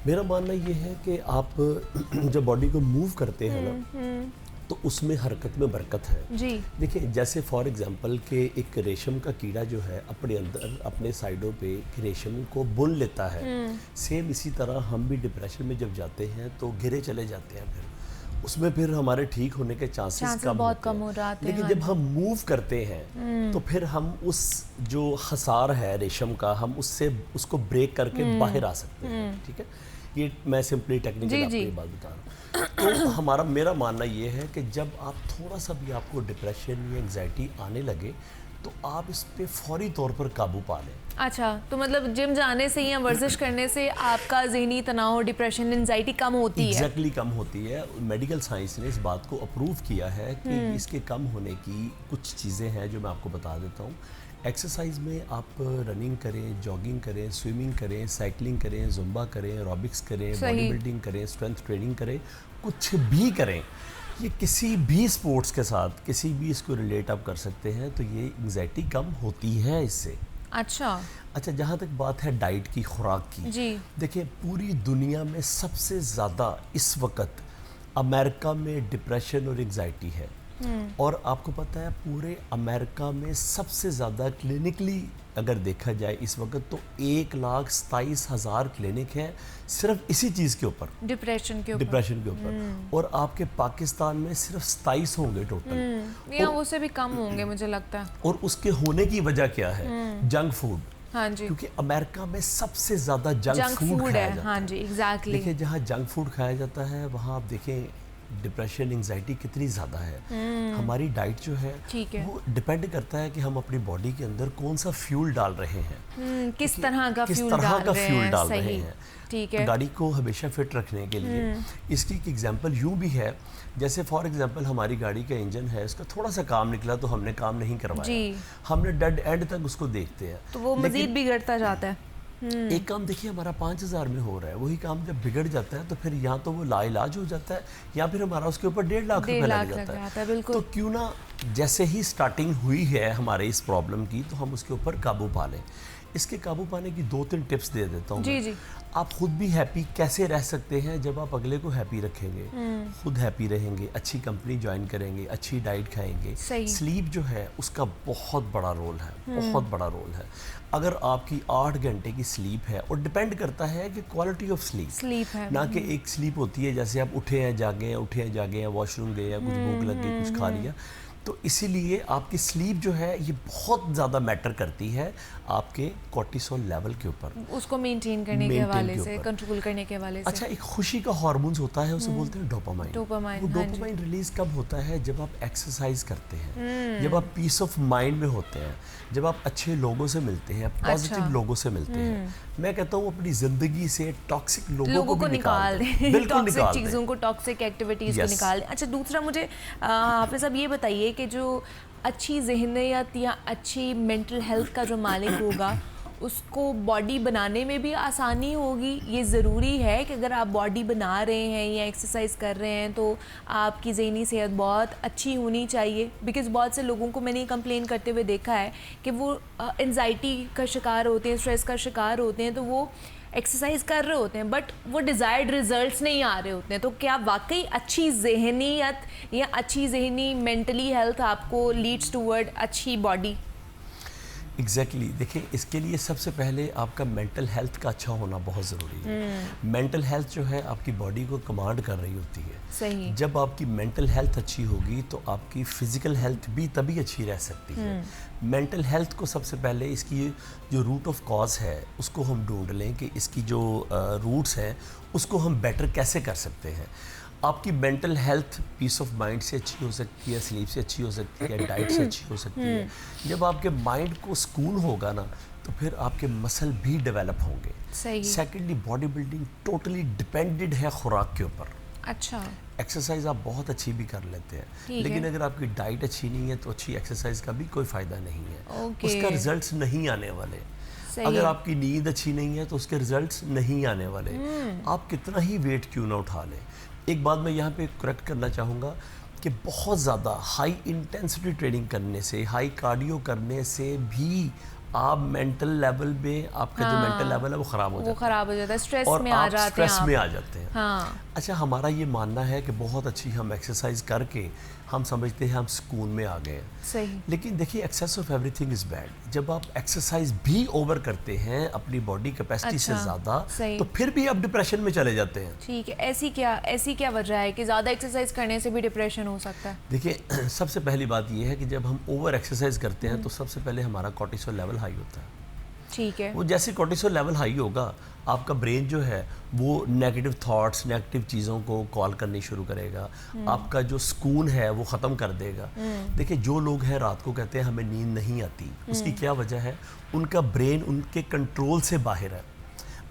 मेरा मानना ये है कि आप जब बॉडी को मूव करते हैं ना तो उसमें हरकत में बरकत है। जी। देखिए जैसे फॉर एग्जांपल के एक रेशम का कीड़ा जो है अपने अंदर अपने साइडों पे रेशम को बुन लेता है। सेम इसी तरह हम भी डिप्रेशन में जब जाते हैं तो गिरे चले जाते हैं फिर, उसमें फिर हमारे ठीक होने के चांसेस Chances कम बहुत होते कम हैं। हो जाते हैं, लेकिन हाँ जब हम मूव करते हैं तो फिर हम उस जो खसार है रेशम का, हम उसको ब्रेक करके बाहर आ सकते हैं। ठीक है, ये मैं सिंपली टेक्निकल जी, आपको जी। ये बात बता रहा हूँ। तो मेरा मानना ये है कि जब आप थोड़ा सा भी आपको डिप्रेशन या एंग्जाइटी आने लगे तो आप इस पे फौरी तौर पर काबू पा लें। अच्छा, तो मतलब जिम जाने से या वर्जिश करने से आपका ज़हनी तनाव, डिप्रेशन, एंजाइटी कम होती है? एग्जैक्टली कम होती है। मेडिकल साइंस ने इस बात को अप्रूव किया है कि इसके कम होने की कुछ चीज़ें हैं जो मैं आपको बता देता हूँ। एक्सरसाइज में आप रनिंग करें, जॉगिंग करें, स्विमिंग करें, साइकिलिंग करें, जुम्बा करें, एरोबिक्स करें, सही। बॉडी बिल्डिंग करें, स्ट्रेंथ ट्रेनिंग करें, कुछ भी करें। ये किसी भी स्पोर्ट्स के साथ किसी भी इसको रिलेट आप कर सकते हैं, तो ये एंग्जाइटी कम होती है इससे। अच्छा, जहाँ तक बात है डाइट की, खुराक की, जी। देखिए पूरी दुनिया में सबसे ज़्यादा इस वक्त अमेरिका में डिप्रेशन और एंग्जाइटी है। और आपको पता है पूरे अमेरिका में सबसे ज़्यादा क्लिनिकली अगर देखा जाए इस वक्त तो 1,27,000 क्लिनिक हैं सिर्फ इसी चीज़ के ऊपर, डिप्रेशन के ऊपर। और आपके पाकिस्तान में सिर्फ 27 होंगे टोटल, या उससे भी कम होंगे मुझे लगता है। और उसके होने की वजह क्या है? Junk food. हाँ जी, क्योंकि अमेरिका में सबसे ज़्यादा जंक फूड खाया है। जाता हाँ है। जी, एग्जैक्टली। देखिए जहाँ जंक फूड खाया जाता है वहाँ आप देखें डिप्रेशन, एंग्जाइटी कितनी ज़्यादा है। हमारी डाइट जो है ठीक है। वो डिपेंड करता है कि हम अपनी बॉडी के अंदर कौन सा फ्यूल डाल रहे हैं, किस तरह का फ्यूल डाल रहे हैं। ठीक है। गाड़ी को हमेशा फिट रखने के लिए इसकी एक एग्जांपल यूँ भी है, जैसे फॉर एग्जांपल हमारी गाड़ी का इंजन है, उसका थोड़ा सा काम निकला तो हमने काम नहीं करवाया, हमने डेड एंड तक उसको देखते हैं, तो वो मजीद बिगड़ता जाता है। एक काम देखिए हमारा 5,000 में हो रहा है, वही काम जब बिगड़ जाता है तो फिर या तो वो लाइलाज हो जाता है या फिर हमारा उसके ऊपर 1.5 लाख रुपए लग जाता है। बिल्कुल। तो क्यों ना जैसे ही स्टार्टिंग हुई है हमारे इस प्रॉब्लम की तो हम उसके ऊपर काबू पा लें। इसके काबू पाने की 2-3 टिप्स दे देता हूँ। जी। आप खुद भी हैप्पी कैसे रह सकते हैं जब आप अगले को हैप्पी रखेंगे, खुद हैप्पी रहेंगे, अच्छी कंपनी ज्वाइन करेंगे, अच्छी डाइट खाएंगे। स्लीप जो है उसका बहुत बड़ा रोल है, बहुत बड़ा रोल है। अगर आपकी 8 घंटे की स्लीप है, और डिपेंड करता है कि क्वालिटी ऑफ स्लीप है, ना कि एक स्लीप होती है जैसे आप उठे हैं जागे हैं, वॉशरूम गए या कुछ भूख लग गई, कुछ खा लिया। तो इसीलिए आपकी स्लीप जो है ये बहुत ज़्यादा मैटर करती है आपके कोर्टिसोल लेवल के ऊपर, उसको मेंटेन करने के हवाले से, कंट्रोल करने के हवाले से। अच्छा, एक खुशी का हार्मोन्स होता है, उसे बोलते हैं डोपामाइन। वो डोपामाइन रिलीज कब होता है? जब आप एक्सरसाइज करते हैं, जब आप पीस ऑफ माइंड में होते हैं, जब आप अच्छे लोगों से मिलते हैं, पॉजिटिव लोगों से मिलते हैं। मैं कहता हूँ अपनी जिंदगी से टॉक्सिक लोगों को निकाल दें, टॉक्सिक चीज़ों को, टॉक्सिक एक्टिविटीज़ को निकाल दें। अच्छा, दूसरा मुझे हाफिज़ साहब ये बताइए कि जो अच्छी ज़हनियत या अच्छी मेंटल हेल्थ का जो मालिक होगा उसको बॉडी बनाने में भी आसानी होगी। ये ज़रूरी है कि अगर आप बॉडी बना रहे हैं या एक्सरसाइज कर रहे हैं तो आपकी ज़हनी सेहत बहुत अच्छी होनी चाहिए। बिकॉज़ बहुत से लोगों को मैंने ये कंप्लेन करते हुए देखा है कि वो एंजाइटी का शिकार होते हैं, स्ट्रेस का शिकार होते हैं, तो वो एक्सरसाइज कर रहे होते हैं बट वो डिज़ायर्ड रिजल्ट्स नहीं आ रहे होते हैं। तो क्या वाकई अच्छी ज़हनियत या अच्छी ज़हनी मेंटली हेल्थ आपको लीड्स टूवर्ड अच्छी बॉडी? एग्जैक्टली देखिए, इसके लिए सबसे पहले आपका मेंटल हेल्थ का अच्छा होना बहुत ज़रूरी है। मेंटल हेल्थ जो है आपकी बॉडी को कमांड कर रही होती है। सही। जब आपकी मेंटल हेल्थ अच्छी होगी तो आपकी फ़िज़िकल हेल्थ भी तभी अच्छी रह सकती है। मेंटल हेल्थ को सबसे पहले इसकी जो रूट ऑफ कॉज है उसको हम ढूंढ लें कि इसकी जो रूट्स हैं उसको हम बेटर कैसे कर सकते हैं। आपकी mental health peace of mind से अच्छी हो सकती है, स्लीप से अच्छी हो सकती है, डाइट से अच्छी हो सकती है। जब आपके माइंड को सुकून होगा ना तो फिर आपके मसल भी डेवलप होंगे। सही। Secondly body building totally depended है खुराक के ऊपर। अच्छा। एक्सरसाइज आप बहुत अच्छी भी कर लेते हैं, लेकिन अगर आपकी डाइट अच्छी नहीं है तो अच्छी एक्सरसाइज का भी कोई फ़ायदा नहीं है। उसका रिजल्ट्स नहीं आने वाले। अगर आपकी नींद अच्छी नहीं है तो उसके रिजल्ट्स नहीं आने वाले। आप कितना ही वेट क्यों ना उठा लें। एक बात मैं यहाँ पे करेक्ट करना चाहूँगा कि बहुत ज़्यादा हाई इंटेंसिटी ट्रेनिंग करने से, हाई कार्डियो करने से भी आप मेंटल लेवल में आपका जो मेंटल लेवल है वो ख़राब हो जाता है, स्ट्रेस में आ जाते हैं। अच्छा, हमारा ये मानना है कि बहुत अच्छी हम एक्सरसाइज करके हम समझते हैं हम सुकून में आ गए हैं। सही। लेकिन देखिए excess of everything is bad. जब आप एक्सरसाइज भी ओवर करते हैं अपनी बॉडी कैपेसिटी से अच्छा, ज़्यादा, सही। तो फिर भी आप डिप्रेशन में चले जाते हैं। ठीक है, ऐसी क्या वजह है कि ज़्यादा एक्सरसाइज करने से भी डिप्रेशन हो सकता है? देखिए सबसे पहली बात यह है कि जब हम ओवर एक्सरसाइज करते हैं तो सबसे पहले हमारा कॉर्टिसोल लेवल हाई होता है। ठीक है। वो जैसे कॉर्टिसोल लेवल हाई होगा, आपका ब्रेन जो है वो नेगेटिव थॉट्स, नेगेटिव चीज़ों को कॉल करनी शुरू करेगा। आपका जो सुकून है वो ख़त्म कर देगा। देखिए जो लोग हैं रात को कहते हैं हमें नींद नहीं आती, उसकी क्या वजह है? उनका ब्रेन उनके कंट्रोल से बाहर है।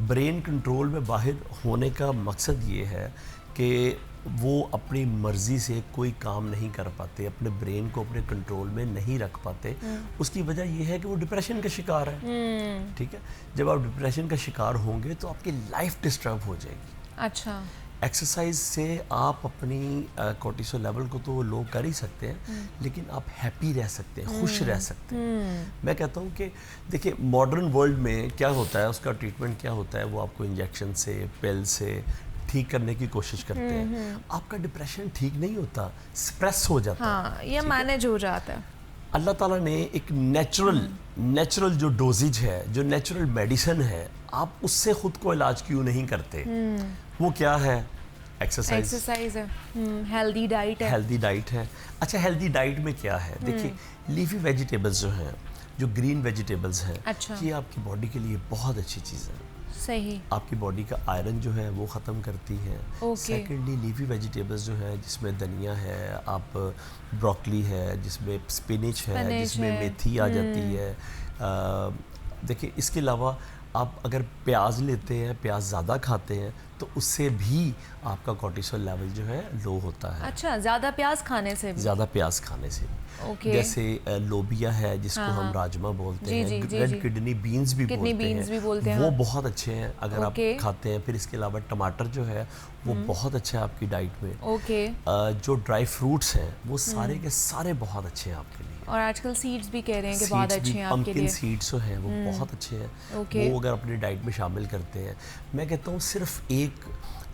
ब्रेन कंट्रोल में बाहर होने का मकसद ये है कि वो अपनी मर्ज़ी से कोई काम नहीं कर पाते, अपने ब्रेन को अपने कंट्रोल में नहीं रख पाते। उसकी वजह यह है कि वो डिप्रेशन का शिकार है। ठीक है, जब आप डिप्रेशन का शिकार होंगे तो आपकी लाइफ डिस्टर्ब हो जाएगी। अच्छा। एक्सरसाइज से आप अपनी कॉर्टिसोल लेवल को तो लो कर ही सकते हैं, लेकिन आप हैप्पी रह सकते हैं, खुश रह सकते हैं। मैं कहता हूँ कि देखिए मॉडर्न वर्ल्ड में क्या होता है, उसका ट्रीटमेंट क्या होता है, वो आपको इंजेक्शन से, पिल से ठीक करने की कोशिश करते हैं। आपका डिप्रेशन ठीक नहीं होता, स्ट्रेस हो जाता है। हाँ, ये मैनेज हो जाता है। अल्लाह ताला ने एक नेचुरल जो डोजेज है, जो नेचुरल मेडिसिन है, आप उससे खुद को इलाज क्यों नहीं करते? वो क्या है? एक्सरसाइज है, हेल्दी डाइट है। हेल्दी डाइट है। अच्छा, हेल्दी डाइट में क्या है? देखिए लीफी वेजिटेबल्स जो हैं, जो ग्रीन वेजिटेबल्स हैं, अच्छा। ये आपकी बॉडी के लिए बहुत अच्छी चीज़ है। सही। आपकी बॉडी का आयरन जो है वो ख़त्म करती है। सेकेंडली लीफी वेजिटेबल्स जो है, जिसमें धनिया है, आप ब्रोकली है, जिसमें स्पिनिच है, जिसमें मेथी आ जाती है। देखिए इसके अलावा आप अगर प्याज लेते हैं, प्याज ज़्यादा खाते हैं, तो उससे भी आपका कॉर्टिसोल लेवल जो है लो होता है। अच्छा, ज़्यादा प्याज खाने से भी? ज़्यादा प्याज खाने से। ओके। जैसे लोबिया है, जिसको हम राजमा बोलते हैं, रेड किडनी बीन्स भी बोलते हैं, वो बहुत अच्छे हैं अगर आप खाते हैं। फिर इसके अलावा टमाटर जो है वो बहुत अच्छा है आपकी डाइट में। ओके। जो ड्राई फ्रूट्स हैं वो सारे के सारे बहुत अच्छे हैं आपके लिए। और आजकल सीड्स भी कह रहे हैं कि बहुत अच्छे हैं आपके लिए। पंपकिन सीड्स जो हैं वो बहुत अच्छे हैं। वो अगर अपनी डाइट में शामिल करते हैं, मैं कहता हूँ सिर्फ एक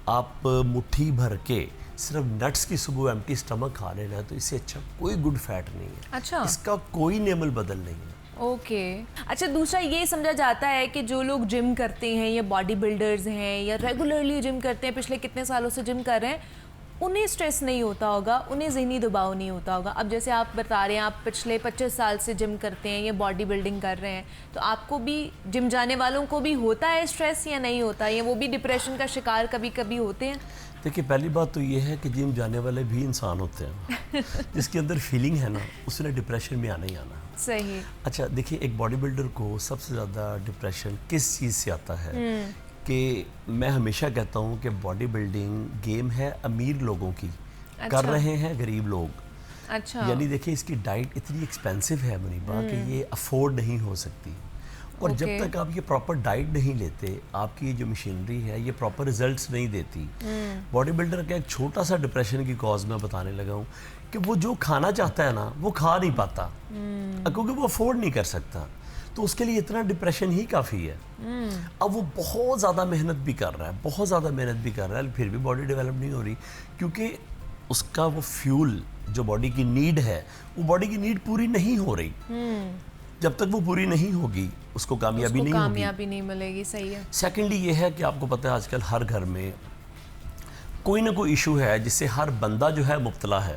आप मुट्ठी भर के सिर्फ नट्स की सुबह एम्प्टी स्टमक खा लेना है, तो इससे अच्छा कोई गुड फैट नहीं है। अच्छा। इसका कोई नेमल बदल नहीं है। ओके। अच्छा, दूसरा ये समझा जाता है कि जो लोग जिम करते हैं या बॉडी बिल्डर्स हैं या रेगुलरली जिम करते हैं, पिछले कितने सालों से जिम कर रहे हैं, उन्हें स्ट्रेस नहीं होता होगा, उन्हें ज़हनी दबाव नहीं होता होगा। अब जैसे आप बता रहे हैं आप पिछले 25 साल से जिम करते हैं या बॉडी बिल्डिंग कर रहे हैं, तो आपको भी, जिम जाने वालों को भी होता है स्ट्रेस या नहीं होता, या वो भी डिप्रेशन का शिकार कभी कभी होते हैं? देखिए पहली बात तो ये है कि जिम जाने वाले भी इंसान होते हैं। जिसके अंदर फीलिंग है ना, उसने डिप्रेशन में आना ही आना। सही। अच्छा देखिए, एक बॉडी बिल्डर को सबसे ज़्यादा डिप्रेशन किस चीज़ से आता है? कि मैं हमेशा कहता हूँ कि बॉडी बिल्डिंग गेम है अमीर लोगों की। अच्छा। कर रहे हैं गरीब लोग। अच्छा। यानी देखिए इसकी डाइट इतनी एक्सपेंसिव है मुनीबा कि ये अफोर्ड नहीं हो सकती। और जब तक आप ये प्रॉपर डाइट नहीं लेते, आपकी जो मशीनरी है ये प्रॉपर रिजल्ट्स नहीं देती। बॉडी बिल्डर का एक छोटा सा डिप्रेशन की कॉज मैं बताने लगा हूँ कि वो जो खाना चाहता है ना वो खा नहीं पाता, क्योंकि वो अफोर्ड नहीं कर सकता। तो उसके लिए इतना डिप्रेशन ही काफ़ी है। अब वो बहुत ज़्यादा मेहनत भी कर रहा है, बहुत ज़्यादा मेहनत भी कर रहा है, फिर भी बॉडी डेवलप नहीं हो रही, क्योंकि उसका वो फ्यूल जो बॉडी की नीड है, वो बॉडी की नीड पूरी नहीं हो रही। जब तक वो पूरी नहीं होगी उसको कामयाबी नहीं मिलेगी। सही है। सेकेंडली ये है कि आपको पता है आजकल हर घर में कोई ना कोई इशू है जिससे हर बंदा जो है मुब्तला है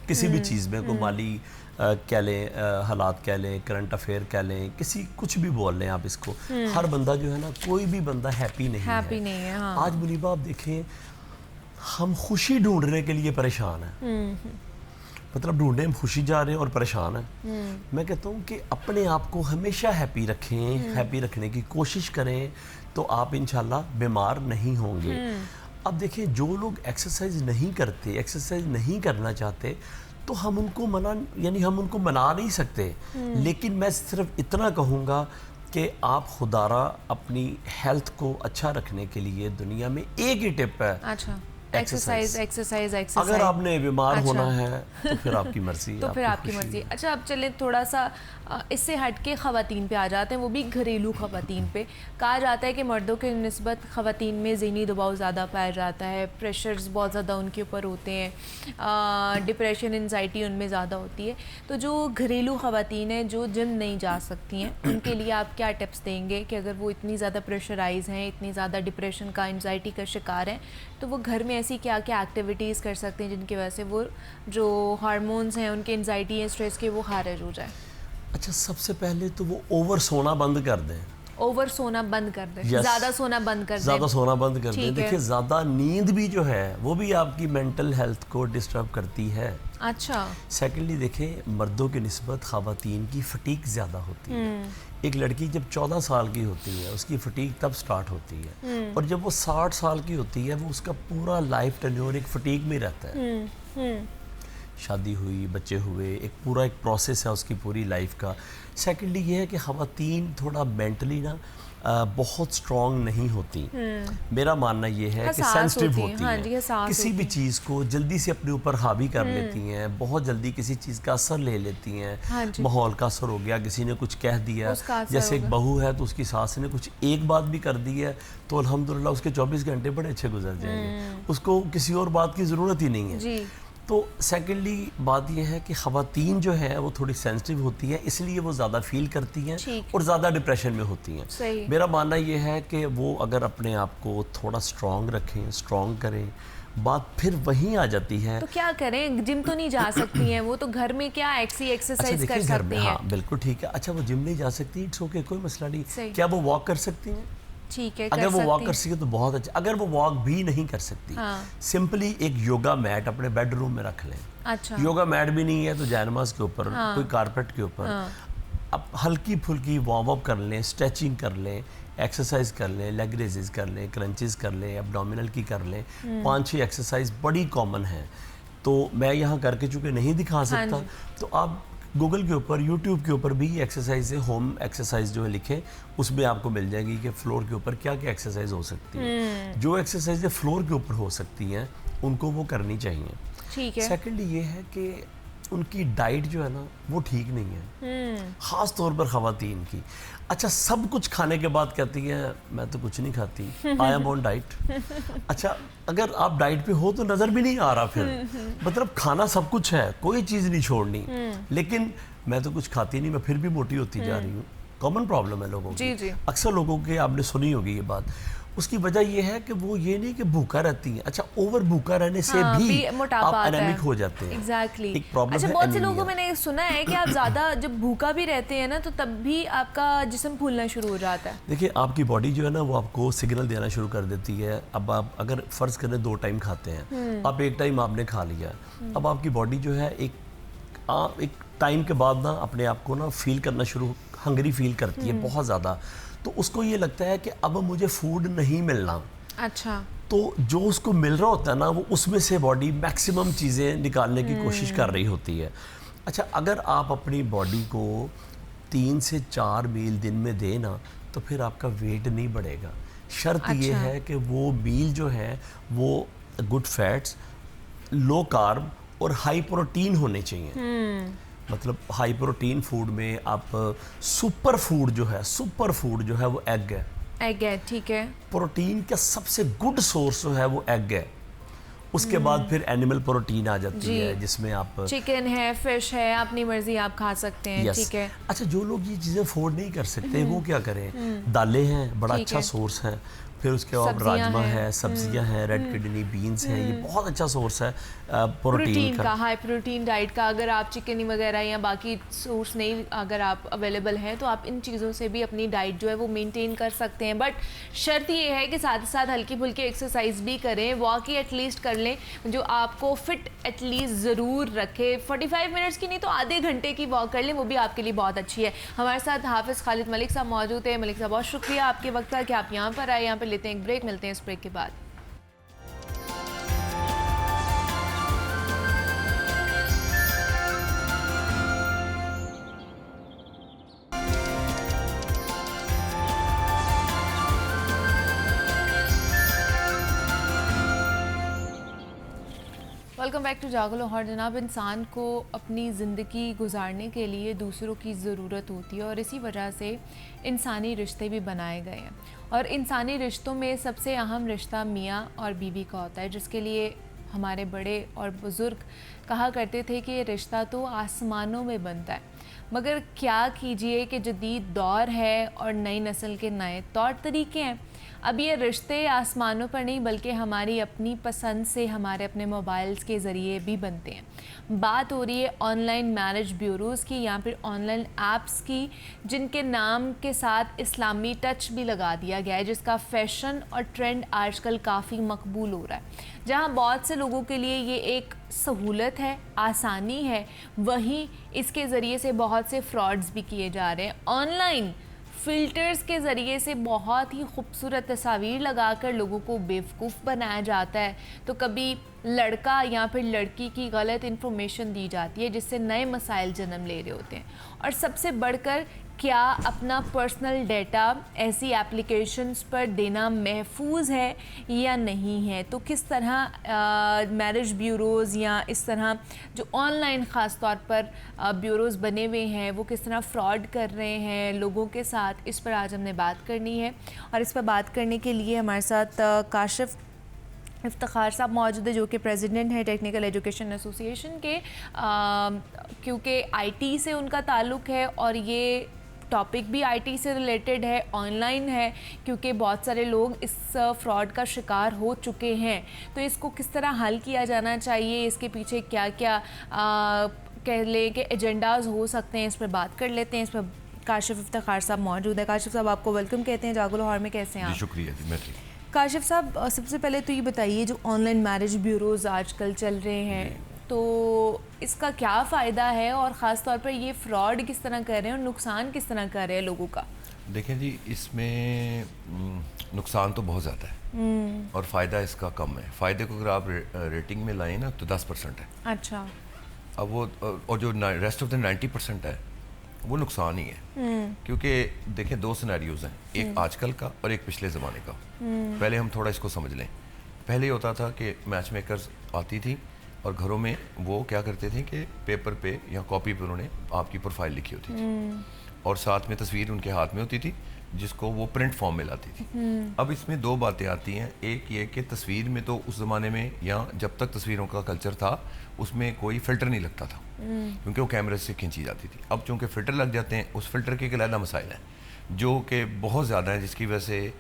किसी भी चीज़ में। कोई माली कह लें, हालात कह लें, करंट अफेयर कह लें, किसी कुछ भी बोल लें आप इसको। हर बंदा जो है ना, कोई भी बंदा हैप्पी नहीं है। हाँ। आज मुनीबा आप देखें, हम खुशी ढूंढने के लिए परेशान हैं। मतलब ढूंढने हम खुशी जा रहे हैं और परेशान हैं। मैं कहता हूँ कि अपने आप को हमेशा हैप्पी रखें, हैप्पी रखने की कोशिश करें, तो आप इंशाल्लाह बीमार नहीं होंगे। अब देखिए, जो लोग एक्सरसाइज नहीं करते, एक्सरसाइज नहीं करना चाहते, तो हम उनको मना नहीं सकते। लेकिन मैं सिर्फ इतना कहूँगा कि आप खुदारा अपनी हेल्थ को अच्छा रखने के लिए दुनिया में एक ही टिप है। अच्छा। Exercise exercise exercise. अगर आपने बीमार अच्छा। होना है तो फिर आपकी मर्जी। तो फिर आपकी मर्जी। अच्छा, अब चले थोड़ा सा इससे हट के ख़वातीन पे आ जाते हैं, वो भी घरेलू ख़वातीन पे। कहा जाता है कि मर्दों के निस्बत ख़वातीन में ज़हनी दबाव ज़्यादा पाया जाता है, प्रेशर्स बहुत ज़्यादा उनके ऊपर होते हैं, डिप्रेशन एंजाइटी उनमें ज़्यादा होती है। तो जो घरेलू ख़वातीन हैं जो जिम नहीं जा सकती हैं, उनके लिए आप क्या टिप्स देंगे कि अगर वो इतनी ज़्यादा प्रेशराइज़ हैं, इतनी ज़्यादा डिप्रेशन का एंजाइटी का शिकार हैं, तो वो घर में ऐसी क्या क्या एक्टिविटीज़ कर सकते हैं जिनकी वजह से वो जो हार्मोन्स हैं उनके एंजाइटी या स्ट्रेस के वो खारिज हो जाए? अच्छा, सबसे पहले तो वो ओवर सोना बंद कर दें। ओवर सोना बंद कर दें, Yes. ज़्यादा सोना बंद कर दें। ज़्यादा सोना बंद कर ठीक दें। है। देखिए, ज़्यादा नींद भी जो है वो भी आपकी मेंटल हेल्थ को डिस्टर्ब करती है। अच्छा। सेकेंडली देखिए, मर्दों की निस्बत ख़वातीन की फटीक ज़्यादा होती है। एक लड़की जब 14 साल की होती है उसकी फटीक तब स्टार्ट होती है, और जब वो 60 साल की होती है वो उसका पूरा लाइफ टेन्योर एक फटीक में रहता है। शादी हुई, बच्चे हुए, एक प्रोसेस है उसकी पूरी लाइफ का। सेकेंडली ये है कि ख़वातीन थोड़ा मेंटली ना बहुत स्ट्रॉन्ग नहीं होती। मेरा मानना ये है कि हसास सेंसिटिव होती होती हैं। हाँ हैं, जी, हसास किसी भी होती हैं। चीज़ को जल्दी से अपने ऊपर हावी कर लेती हैं, बहुत जल्दी किसी चीज़ का असर ले लेती हैं। हाँ जी। माहौल का असर हो गया, किसी ने कुछ कह दिया, उसका असर जैसे एक होगा। बहू है तो उसकी सास ने कुछ एक बात भी कर दी है तो अल्हम्दुलिल्लाह उसके 24 घंटे बड़े अच्छे गुजर जाएंगे, उसको किसी और बात की ज़रूरत ही नहीं है। जी। तो सेकेंडली बात यह है कि ख़वातीन जो है वो थोड़ी सेंसिटिव होती है, इसलिए वो ज़्यादा फील करती हैं ठीक। और ज़्यादा डिप्रेशन में होती हैं। सही। मेरा मानना ये है कि वो अगर अपने आप को थोड़ा स्ट्रॉन्ग रखें, स्ट्रॉन्ग करें, बात फिर वहीं आ जाती है। तो क्या करें? जिम तो नहीं जा सकती हैं वो, तो घर में क्या अच्छा एक्सरसाइज कर देखिए, घर सकती में, हैं? हाँ बिल्कुल ठीक है। अच्छा, वो जिम नहीं जा सकती, इट्स ओके, कोई मसला नहीं। सही। क्या वो वॉक कर सकती हैं? ठीक है, अगर वो वॉक कर सकती सके तो बहुत अच्छा। अगर वो वॉक भी नहीं कर सकती, हाँ। सिंपली एक योगा मैट अपने बेडरूम में रख लें। अच्छा। योगा मैट भी नहीं है तो जैनमाज के ऊपर, कोई कारपेट के ऊपर अब हल्की फुल्की वार्म अप कर लें, स्ट्रेचिंग कर लें, एक्सरसाइज कर लें, लेग रेजेस कर लें, क्रंचेस कर लें, एब्डोमिनल की कर लें। 5-6 एक्सरसाइज बड़ी कॉमन है, तो मैं यहाँ करके चूँकि नहीं दिखा सकता, तो आप गूगल के ऊपर, यूट्यूब के ऊपर भी एक्सरसाइज है, होम एक्सरसाइज जो है लिखें, उसमें आपको मिल जाएगी कि फ्लोर के ऊपर क्या क्या एक्सरसाइज हो सकती है। जो एक्सरसाइज फ्लोर के ऊपर हो सकती हैं उनको वो करनी चाहिए। ठीक है। सेकेंडली ये है कि उनकी डाइट जो है ना वो ठीक नहीं है, ख़ास तौर पर ख़वातीन की। अच्छा, सब कुछ खाने के बाद कहती है मैं तो कुछ नहीं खाती, आई एम ऑन डाइट। अच्छा, अगर आप डाइट पे हो तो नज़र भी नहीं आ रहा फिर, मतलब खाना सब कुछ है, कोई चीज़ नहीं छोड़नी, लेकिन मैं तो कुछ खाती नहीं, मैं फिर भी मोटी होती जा रही हूँ। कॉमन प्रॉब्लम है लोगों जी, की, जी। अक्सर लोगों के आपने सुनी होगी ये बात। उसकी वजह ये है कि वो ये नहीं कि भूखा रहती हैं, अच्छा ओवर भूखा रहने से हाँ, भी मोटापा आप आता है। एनेमिक हो जाते हैं। एग्जैक्टली। एक प्रॉब्लम अच्छा, है बहुत से anemia। लोगों मैंने सुना है कि आप ज़्यादा जब भूखा भी रहते हैं ना तो तब भी आपका जिस्म फूलना शुरू हो जाता है। देखिए, आपकी बॉडी जो है ना वो आपको सिग्नल देना शुरू कर देती है। अब आप अगर फ़र्ज़ करें 2 टाइम खाते हैं, अब एक टाइम आपने खा लिया, अब आपकी बॉडी जो है एक टाइम के बाद ना अपने आप को ना फील करना शुरू, हंगरी फील करती है बहुत ज़्यादा, तो उसको ये लगता है कि अब मुझे फूड नहीं मिलना। अच्छा। तो जो उसको मिल रहा होता है ना वो उसमें से बॉडी मैक्सिमम चीज़ें निकालने की कोशिश कर रही होती है। अच्छा, अगर आप अपनी बॉडी को 3 से 4 मील दिन में दें ना तो फिर आपका वेट नहीं बढ़ेगा। शर्त ये अच्छा। है कि वो मील जो है वो गुड फैट्स, लो कार्ब और हाई प्रोटीन होने चाहिए। मतलब हाई प्रोटीन फूड में आप सुपर फूड जो है वो एग है। एग है, ठीक है। प्रोटीन का सबसे गुड सोर्स जो है वो एग है। उसके बाद फिर एनिमल प्रोटीन आ जाती है जिसमें आप चिकन है, फिश है, अपनी मर्जी आप खा सकते हैं। यस। ठीक है। अच्छा, जो लोग ये चीज़ें अफोर्ड नहीं कर सकते वो क्या करें? दालें हैं, बड़ा ठीक अच्छा है। सोर्स है। फिर उसके बाद सब्जियां राजमा हैं। है, सब्जियां हैं, रेड किडनी बीन्स हैं, ये बहुत अच्छा सोर्स है प्रोटीन प्रोटीन का। का, हाई प्रोटीन डाइट का। अगर आप चिकन वगैरह या बाकी सोर्स नहीं अगर आप अवेलेबल हैं तो आप इन चीज़ों से भी अपनी डाइट जो है वो मेंटेन कर सकते हैं। बट शर्त ये है कि साथ ही साथ हल्की फुल्की एक्सरसाइज भी करें, वॉक ही एटलीस्ट कर लें जो आपको फिट एटलीस्ट ज़रूर रखे। 45 मिनट्स की नहीं तो आधे घंटे की वॉक कर लें, वो भी आपके लिए बहुत अच्छी है। हमारे साथ हाफिज़ खालिद मलिक साहब मौजूद हैं। मलिक साहब, बहुत शुक्रिया आपके वक्त का कि आप यहाँ पर आए। यहाँ पर लेते हैं एक ब्रेक, मिलते हैं इस ब्रेक के बाद। वेलकम बैक टू जागो लाहौर। जनाब, इंसान को अपनी ज़िंदगी गुजारने के लिए दूसरों की ज़रूरत होती है और इसी वजह से इंसानी रिश्ते भी बनाए गए हैं। और इंसानी रिश्तों में सबसे अहम रिश्ता मियाँ और बीवी का होता है, जिसके लिए हमारे बड़े और बुज़ुर्ग कहा करते थे कि ये रिश्ता तो आसमानों में बनता है। मगर क्या कीजिए कि जदीद दौर है और नई नस्ल के नए तौर तरीके हैं। अब ये रिश्ते आसमानों पर नहीं बल्कि हमारी अपनी पसंद से हमारे अपने मोबाइल्स के ज़रिए भी बनते हैं। बात हो रही है ऑनलाइन मैरिज ब्यूरोज़ की या फिर ऑनलाइन ऐप्स की, जिनके नाम के साथ इस्लामी टच भी लगा दिया गया है, जिसका फैशन और ट्रेंड आजकल काफ़ी मकबूल हो रहा है। जहाँ बहुत से लोगों के लिए ये एक सहूलत है, आसानी है, वहीं इसके ज़रिए से बहुत से फ्रॉड्स भी किए जा रहे हैं। ऑनलाइन फ़िल्टर्स के ज़रिए से बहुत ही खूबसूरत तस्वीर लगाकर लोगों को बेवकूफ़ बनाया जाता है, तो कभी लड़का या फिर लड़की की गलत इन्फॉर्मेशन दी जाती है, जिससे नए मसाइल जन्म ले रहे होते हैं। और सबसे बढ़कर, क्या अपना पर्सनल डेटा ऐसी एप्लीकेशंस पर देना महफूज है या नहीं है? तो किस तरह मैरिज ब्यूरोज़ या इस तरह जो ऑनलाइन ख़ास तौर पर ब्यूरोज़ बने हुए हैं वो किस तरह फ्रॉड कर रहे हैं लोगों के साथ, इस पर आज हमने बात करनी है। और इस पर बात करने के लिए हमारे साथ काशिफ इफ्तिखार साहब मौजूद है, जो कि प्रेसिडेंट है टेक्निकल एजुकेशन एसोसिएशन के, क्योंकि आईटी से उनका ताल्लुक़ है और ये टॉपिक भी आईटी से रिलेटेड है, ऑनलाइन है, क्योंकि बहुत सारे लोग इस फ्रॉड का शिकार हो चुके हैं। तो इसको किस तरह हल किया जाना चाहिए, इसके पीछे क्या क्या कह लें कि एजेंडाज़ हो सकते हैं, इस पर बात कर लेते हैं। इस पर काशिफ इफ्तिखार साहब मौजूद है। काशिफ साहब, आपको वेलकम कहते हैं जागो लाहौर में। कैसे हैं आप? शुक्रिया जी, मैं ठीक। काशिफ साहब, सबसे पहले तो ये बताइए, जो ऑनलाइन मैरिज ब्यूरोज़ आजकल चल रहे हैं, तो इसका क्या फ़ायदा है और ख़ास तौर पर ये फ्रॉड किस तरह कर रहे हैं और नुकसान किस तरह कर रहे हैं लोगों का? देखें जी, इसमें नुकसान तो बहुत ज़्यादा है और फ़ायदा इसका कम है। फ़ायदे को अगर आप रेटिंग में लाएं ना तो 10% है। अच्छा। अब वो और जो रेस्ट ऑफ द 90% है वो नुकसान ही है। क्योंकि देखें, दो सिनेरियोज़ हैं, एक आजकल का और एक पिछले ज़माने का। पहले हम थोड़ा इसको समझ लें। पहले होता था कि मैच मेकर्स आती थी और घरों में वो क्या करते थे कि पेपर पे या कॉपी पर उन्होंने आपकी प्रोफाइल लिखी होती थी और साथ में तस्वीर उनके हाथ में होती थी, जिसको वो प्रिंट फॉर्म में लाती थी। अब इसमें दो बातें आती हैं। एक ये कि तस्वीर में तो उस ज़माने में या जब तक तस्वीरों का कल्चर था उसमें कोई फ़िल्टर नहीं लगता था, क्योंकि वो कैमरे से खींची जाती थी। अब चूँकि फ़िल्टर लग जाते हैं, उस फ़िल्टर के अलग मसाइल हैं जो कि बहुत ज़्यादा हैं, जिसकी वजह से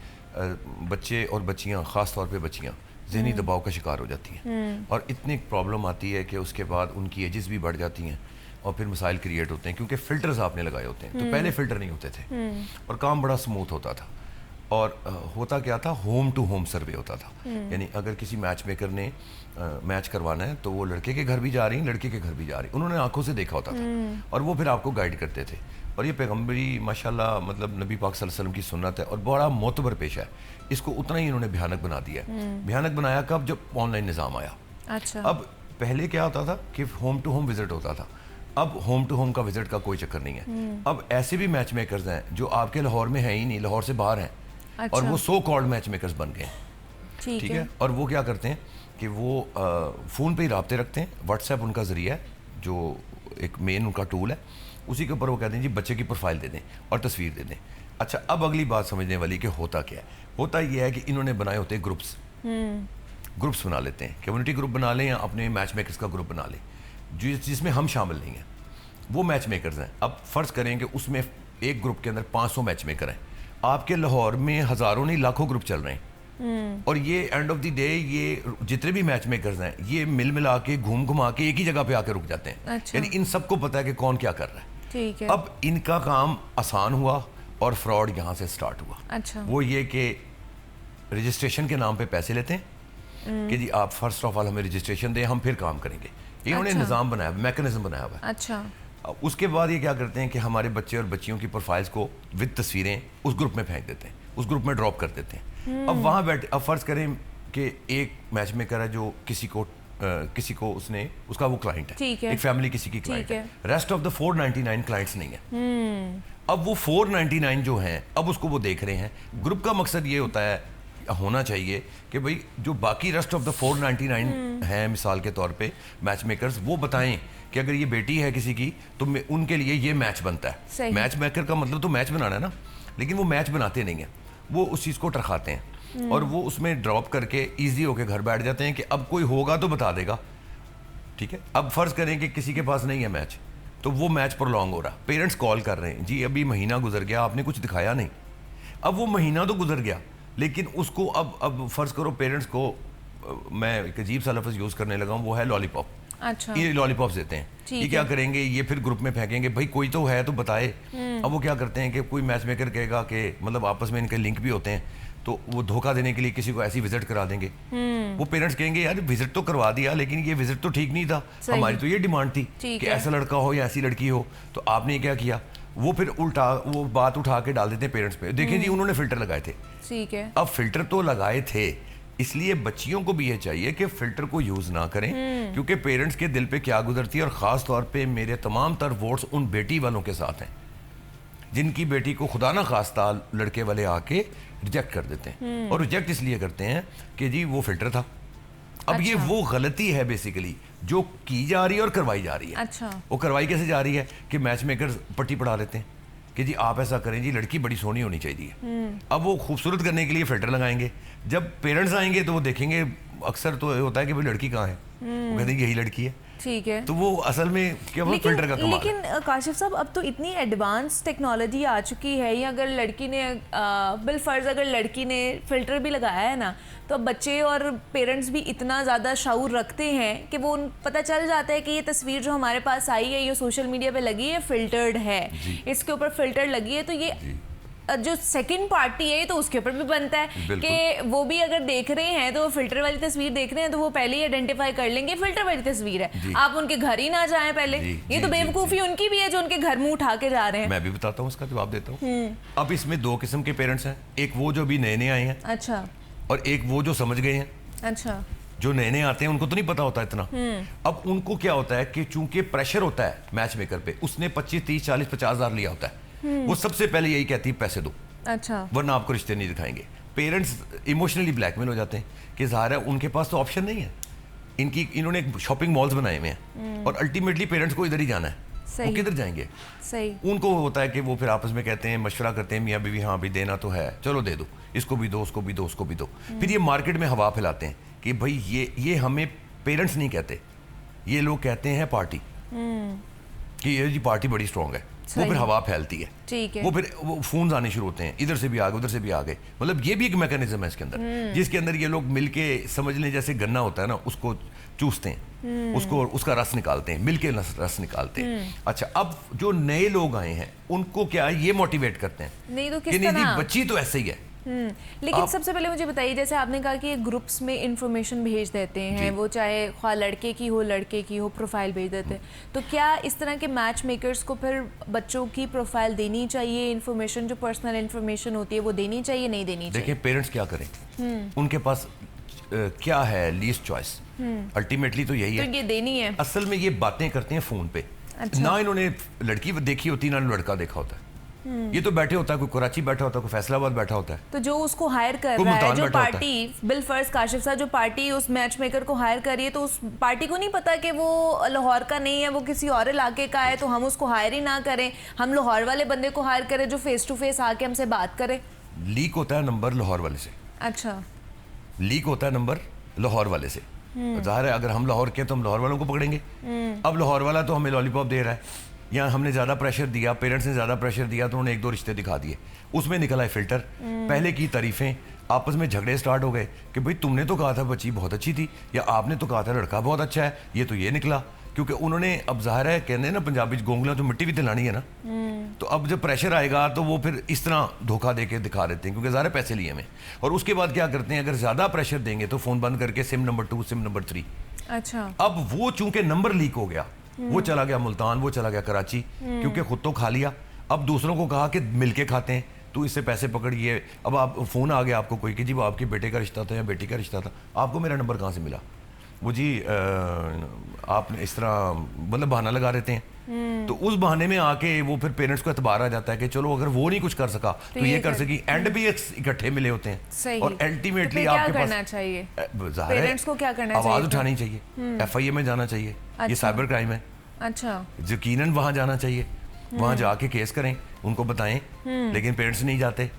बच्चे और बच्चियाँ, ख़ास तौर पर बच्चियाँ, ज़हनी दबाव का शिकार हो जाती हैं और इतनी प्रॉब्लम आती है कि उसके बाद उनकी एजेस भी बढ़ जाती हैं और फिर मसाइल क्रिएट होते हैं, क्योंकि फ़िल्टर्स आपने लगाए होते हैं। तो पहले फ़िल्टर नहीं होते थे और काम बड़ा स्मूथ होता था। और होता क्या था, होम टू होम सर्वे होता था। यानी अगर किसी मैच मेकर ने मैच करवाना है तो वो लड़के के घर भी जा रही, लड़के के घर भी जा रही, उन्होंने आंखों से देखा होता था और वो फिर आपको गाइड करते थे। और ये पैगम्बरी माशाल्लाह, मतलब नबी पाक सल्लल्लाहु अलैहि वसल्लम की सुन्नत है और बड़ा मोतबर पेशा है। इसको उतना ही इन्होंने भयानक बना दिया है। भयानक बनाया कब? जब ऑनलाइन निज़ाम आया। अच्छा। अब पहले क्या होता था कि होम टू होम विजिट होता था, अब होम टू होम का विजिट का कोई चक्कर नहीं है। अब ऐसे भी मैच मेकर्स हैं जो आपके लाहौर में हैं ही नहीं, लाहौर से बाहर हैं। अच्छा। और वो सो कॉल्ड मैच मेकर्स बन गए हैं। ठीक है। और वो क्या करते हैं कि वो फ़ोन पे ही राब्ते रखते हैं, व्हाट्सएप उनका ज़रिया है, जो एक मेन उनका टूल है, उसी के ऊपर वो कहते हैं जी बच्चे की प्रोफाइल दे दें और तस्वीर दे दें। अच्छा, अब अगली बात समझने वाली कि होता क्या है। होता ये है कि इन्होंने बनाए होते हैं ग्रुप्स बना लेते हैं, कम्युनिटी ग्रुप बना लें या अपने मैच मेकर्स का ग्रुप बना लें, जिसमें हम शामिल नहीं हैं, वो मैच मेकर्स हैं। अब फ़र्ज़ करें कि उसमें एक ग्रुप के अंदर 500 मैच मेकर हैं, आपके लाहौर में हज़ारों नहीं लाखों ग्रुप चल रहे हैं और ये एंड ऑफ द डे ये जितने भी मैच मेकर्स हैं ये मिल मिला के घूम घुमा के एक ही जगह पे आके रुक जाते हैं। अच्छा। यानी इन सबको पता है कि कौन क्या कर रहा है। ठीक है। अब इनका काम आसान हुआ और फ्रॉड यहाँ से स्टार्ट हुआ। अच्छा। वो ये कि रजिस्ट्रेशन के नाम पे पैसे लेते हैं कि जी आप फर्स्ट ऑफ ऑल हमें रजिस्ट्रेशन दें, हम फिर काम करेंगे। इन्होंने अच्छा। निज़ाम बनाया, मैकेनिज्म बनाया हुआ है। अच्छा। उसके बाद ये क्या करते हैं कि हमारे बच्चे और बच्चियों की प्रोफाइल्स को विद तस्वीरें उस ग्रुप में फेंक देते हैं, उस ग्रुप में ड्रॉप कर देते हैं। अब वहाँ बैठ, अब फ़र्ज़ करें कि एक मैच मेकर है जो किसी को उसने, उसका वो क्लाइंट है, एक फैमिली किसी की क्लाइंट है, रेस्ट ऑफ द 499 क्लाइंट्स नहीं है। अब वो 499 जो हैं, अब उसको वो देख रहे हैं। ग्रुप का मकसद ये होता है होना चाहिए कि भाई जो बाकी रेस्ट ऑफ द 499 हैं मिसाल के तौर पे मैच मेकर्स, वो बताएं कि अगर ये बेटी है किसी की तो उनके लिए ये मैच बनता है। मैच मेकर का मतलब तो मैच बनाना है ना, लेकिन वो मैच बनाते नहीं हैं, वो उस चीज़ को टरखाते हैं और वो उसमें ड्रॉप करके ईजी होके घर बैठ जाते हैं कि अब कोई होगा तो बता देगा। ठीक है, अब फर्ज करें कि किसी के पास नहीं है मैच, तो वो मैच प्रोलॉन्ग हो रहा, पेरेंट्स कॉल कर रहे हैं, जी अभी महीना गुजर गया आपने कुछ दिखाया नहीं। अब वो महीना तो गुजर गया, लेकिन उसको अब फर्ज करो पेरेंट्स को मैं एक अजीब सा लफ्ज़ यूज़ करने लगा हूँ, वो है लॉलीपॉप। अच्छा, ये लॉलीपॉप्स देते हैं, ये क्या करेंगे, ये फिर ग्रुप में फेंकेंगे, भाई कोई तो है तो बताए। अब वो क्या करते हैं कि कोई मैच मेकर कहेगा कि मतलब आपस में इनके लिंक भी होते हैं, तो वो धोखा देने के लिए किसी को ऐसी विजिट करा देंगे। वो पेरेंट्स कहेंगे यार विजिट तो करवा दिया, लेकिन ये विजिट तो ठीक नहीं था, हमारी तो ये डिमांड थी कि ऐसा लड़का हो या ऐसी लड़की हो, तो आपने क्या किया, वो फिर उल्टा वो बात उठा के डाल देते हैं पेरेंट्स पे। देखिए जी उन्होंने फिल्टर लगाए थे, ठीक है, अब फिल्टर तो लगाए थे, इसलिए बच्चियों को भी ये चाहिए कि फिल्टर को यूज ना करें, क्योंकि पेरेंट्स के दिल पे क्या गुजरती है। और खास तौर पे मेरे तमाम तर वोट्स उन बेटी वालों के साथ हैं जिनकी बेटी को खुदा ना खास्ता लड़के वाले आके रिजेक्ट कर देते हैं, और रिजेक्ट इसलिए करते हैं कि जी वो फिल्टर था। अब ये वो गलती है बेसिकली जो की जा रही है और करवाई जा रही है। अच्छा, वो करवाई कैसे जा रही है कि मैच मेकर पट्टी पढ़ा लेते हैं कि जी आप ऐसा करें, जी लड़की बड़ी सोहनी होनी चाहिए। अब वो खूबसूरत करने के लिए फिल्टर लगाएंगे, जब पेरेंट्स आएंगे तो वो देखेंगे, अक्सर तो होता है कि भाई लड़की कहाँ है, वो कहते हैं यही लड़की है, ठीक है। तो वो असल में क्या वो फिल्टर का कमाल है। लेकिन काशिफ साहब अब तो इतनी एडवांस टेक्नोलॉजी आ चुकी है, या अगर लड़की ने बिलफर्ज अगर लड़की ने फिल्टर भी लगाया है ना, तो अब बच्चे और पेरेंट्स भी इतना ज़्यादा शऊर रखते हैं कि वो पता चल जाता है कि ये तस्वीर जो हमारे पास आई है, ये सोशल मीडिया पे लगी है, फिल्टर्ड है, इसके ऊपर फिल्टर लगी है, तो ये जो सेकंड पार्टी है तो उसके ऊपर भी बनता है कि वो भी अगर देख रहे हैं तो फिल्टर वाली तस्वीर देख रहे हैं तो वो पहले ही आइडेंटिफाई कर लेंगे फिल्टर वाली तस्वीर है, आप उनके घर ही ना जाएं पहले। ये तो बेवकूफ़ी उनकी भी है जो उनके घर मुंह उठा के जा रहे हैं। मैं भी बताता हूँ, उसका जवाब देता हूँ। अब इसमें दो किस्म के पेरेंट्स हैं, एक वो जो अभी नए नए आए हैं, अच्छा, और एक वो जो समझ गए हैं। अच्छा, जो नए नए आते हैं उनको तो नहीं पता होता इतना। अब उनको क्या होता है कि चूंकि प्रेशर होता है मैच मेकर पे, उसने 25, 30, 40, 50 हज़ार लिया होता है, वो सबसे पहले यही कहती है पैसे दो, अच्छा, वरना आपको रिश्ते नहीं दिखाएंगे। पेरेंट्स इमोशनली ब्लैकमेल हो जाते हैं कि ज़ाहिर है उनके पास तो ऑप्शन नहीं है, इन्होंने शॉपिंग मॉल्स बनाए हुए हैं और अल्टीमेटली पेरेंट्स को इधर ही जाना है, वो किधर जाएंगे। सही, उनको होता है कि वो फिर आपस में कहते हैं, मशवरा करते हैं, मियाँ बीवी हाँ भी देना तो है, चलो दे दो, इसको भी दो, उसको भी दो, उसको भी दो। फिर ये मार्केट में हवा फैलाते हैं कि भाई ये हमें पेरेंट्स नहीं कहते, ये लोग कहते हैं पार्टी, कि ये जी पार्टी बड़ी स्ट्रांग है, वो फिर हवा फैलती है, ठीक है, वो फिर वो फोन आने शुरू होते हैं, इधर से भी आ गए उधर से भी आ गए। मतलब ये भी एक मैकेनिज्म है इसके अंदर, जिसके अंदर ये लोग मिलके समझ लें जैसे गन्ना होता है ना, उसको चूसते हैं, उसको उसका रस निकालते हैं, मिलके रस निकालते हैं। अच्छा, अब जो नए लोग आए हैं उनको क्या है, ये मोटिवेट करते हैं नहीं तो कि किस नहीं तरह, बच्ची तो ऐसे ही है। लेकिन सबसे पहले मुझे बताइए, जैसे आपने कहा कि ग्रुप्स में इंफॉर्मेशन भेज देते हैं, वो चाहे ख्वाह लड़के की हो लड़के की हो, प्रोफाइल भेज देते हैं, तो क्या इस तरह के मैच मेकर्स को फिर बच्चों की प्रोफाइल देनी चाहिए, इंफॉर्मेशन जो पर्सनल इंफॉर्मेशन होती है वो देनी चाहिए, नहीं देनी चाहिए? देखिए पेरेंट्स क्या करें, उनके पास क्या है लीस्ट चॉइस, अल्टीमेटली तो यही तो है। ये देनी है। असल में ये बातें करते हैं फोन पे, अच्छा। ना इन्होंने लड़की देखी होती ना लड़का देखा होता है, ये तो बैठे होता है, कोई कराची बैठा होता है, कोई फैसलाबाद बैठा होता है, तो जो उसको हायर कर कोई रहा है, मुल्तान जो बैठा होता पार्टी बिलफर्ज काशिफ साहब जो पार्टी उस मैच मेकर को हायर कर रही है, तो उस पार्टी को नहीं पता कि वो लाहौर का नहीं है, वो किसी और इलाके का है, तो हम उसको हायर ही ना करें, हम लाहौर वाले बंदे को हायर करें जो फेस टू फेस आके हमसे बात करे। लीक होता है नंबर लाहौर वाले से, अच्छा, लीक होता है नंबर लाहौर वाले से, जाहिर है अगर हम लाहौर के तो हम लाहौर वालों को पकड़ेंगे। अब लाहौर वाला तो हमें लॉलीपॉप दे रहा है, या हमने ज़्यादा प्रेशर दिया, पेरेंट्स ने ज़्यादा प्रेशर दिया तो उन्होंने एक दो रिश्ते दिखा दिए, उसमें निकला है फिल्टर, पहले की तारीफें, आपस में झगड़े स्टार्ट हो गए कि भाई तुमने तो कहा था बच्ची बहुत अच्छी थी, या आपने तो कहा था लड़का बहुत अच्छा है, ये तो ये निकला। क्योंकि उन्होंने अब जाहिर है कहते हैं ना पंजाबी गोंगला तो मिट्टी भी दिलानी है ना, तो अब जब प्रेशर आएगा तो वो फिर इस तरह धोखा दे के दिखा देते हैं, क्योंकि ज़्यादा पैसे लिए हमें। और उसके बाद क्या करते हैं, अगर ज़्यादा प्रेशर देंगे तो फ़ोन बंद करके सिम नंबर 2 सिम नंबर 3। अच्छा, अब वो चूंकि नंबर लीक हो गया, वो चला गया मुल्तान, वो चला गया कराची, क्योंकि खुद तो खा लिया, अब दूसरों को कहा कि मिलके खाते हैं, तो इससे पैसे पकड़िए। अब आप फ़ोन आ गया आपको कोई कि जी वो आपके बेटे का रिश्ता था या बेटी का रिश्ता था, आपको मेरा नंबर कहाँ से मिला? वो जी आप इस तरह मतलब बहाना लगा देते हैं, तो उस बहाने में आके वो फिर पेरेंट्स को एतबार आ जाता है कि चलो अगर वो नहीं कुछ कर सका तो ये कर सकी, एंड भी इकट्ठे मिले होते हैं। सही। और अल्टीमेटली तो आपके क्या पास करना चाहिए? ज़ाहिर है, पेरेंट्स को क्या करना चाहिए? आवाज़ उठानी चाहिए, FIA में जाना चाहिए, ये साइबर क्राइम है, अच्छा, यकीनन वहाँ जाना चाहिए, वहाँ जाके केस करें, उनको बताएं, लेकिन पेरेंट्स नहीं जाते।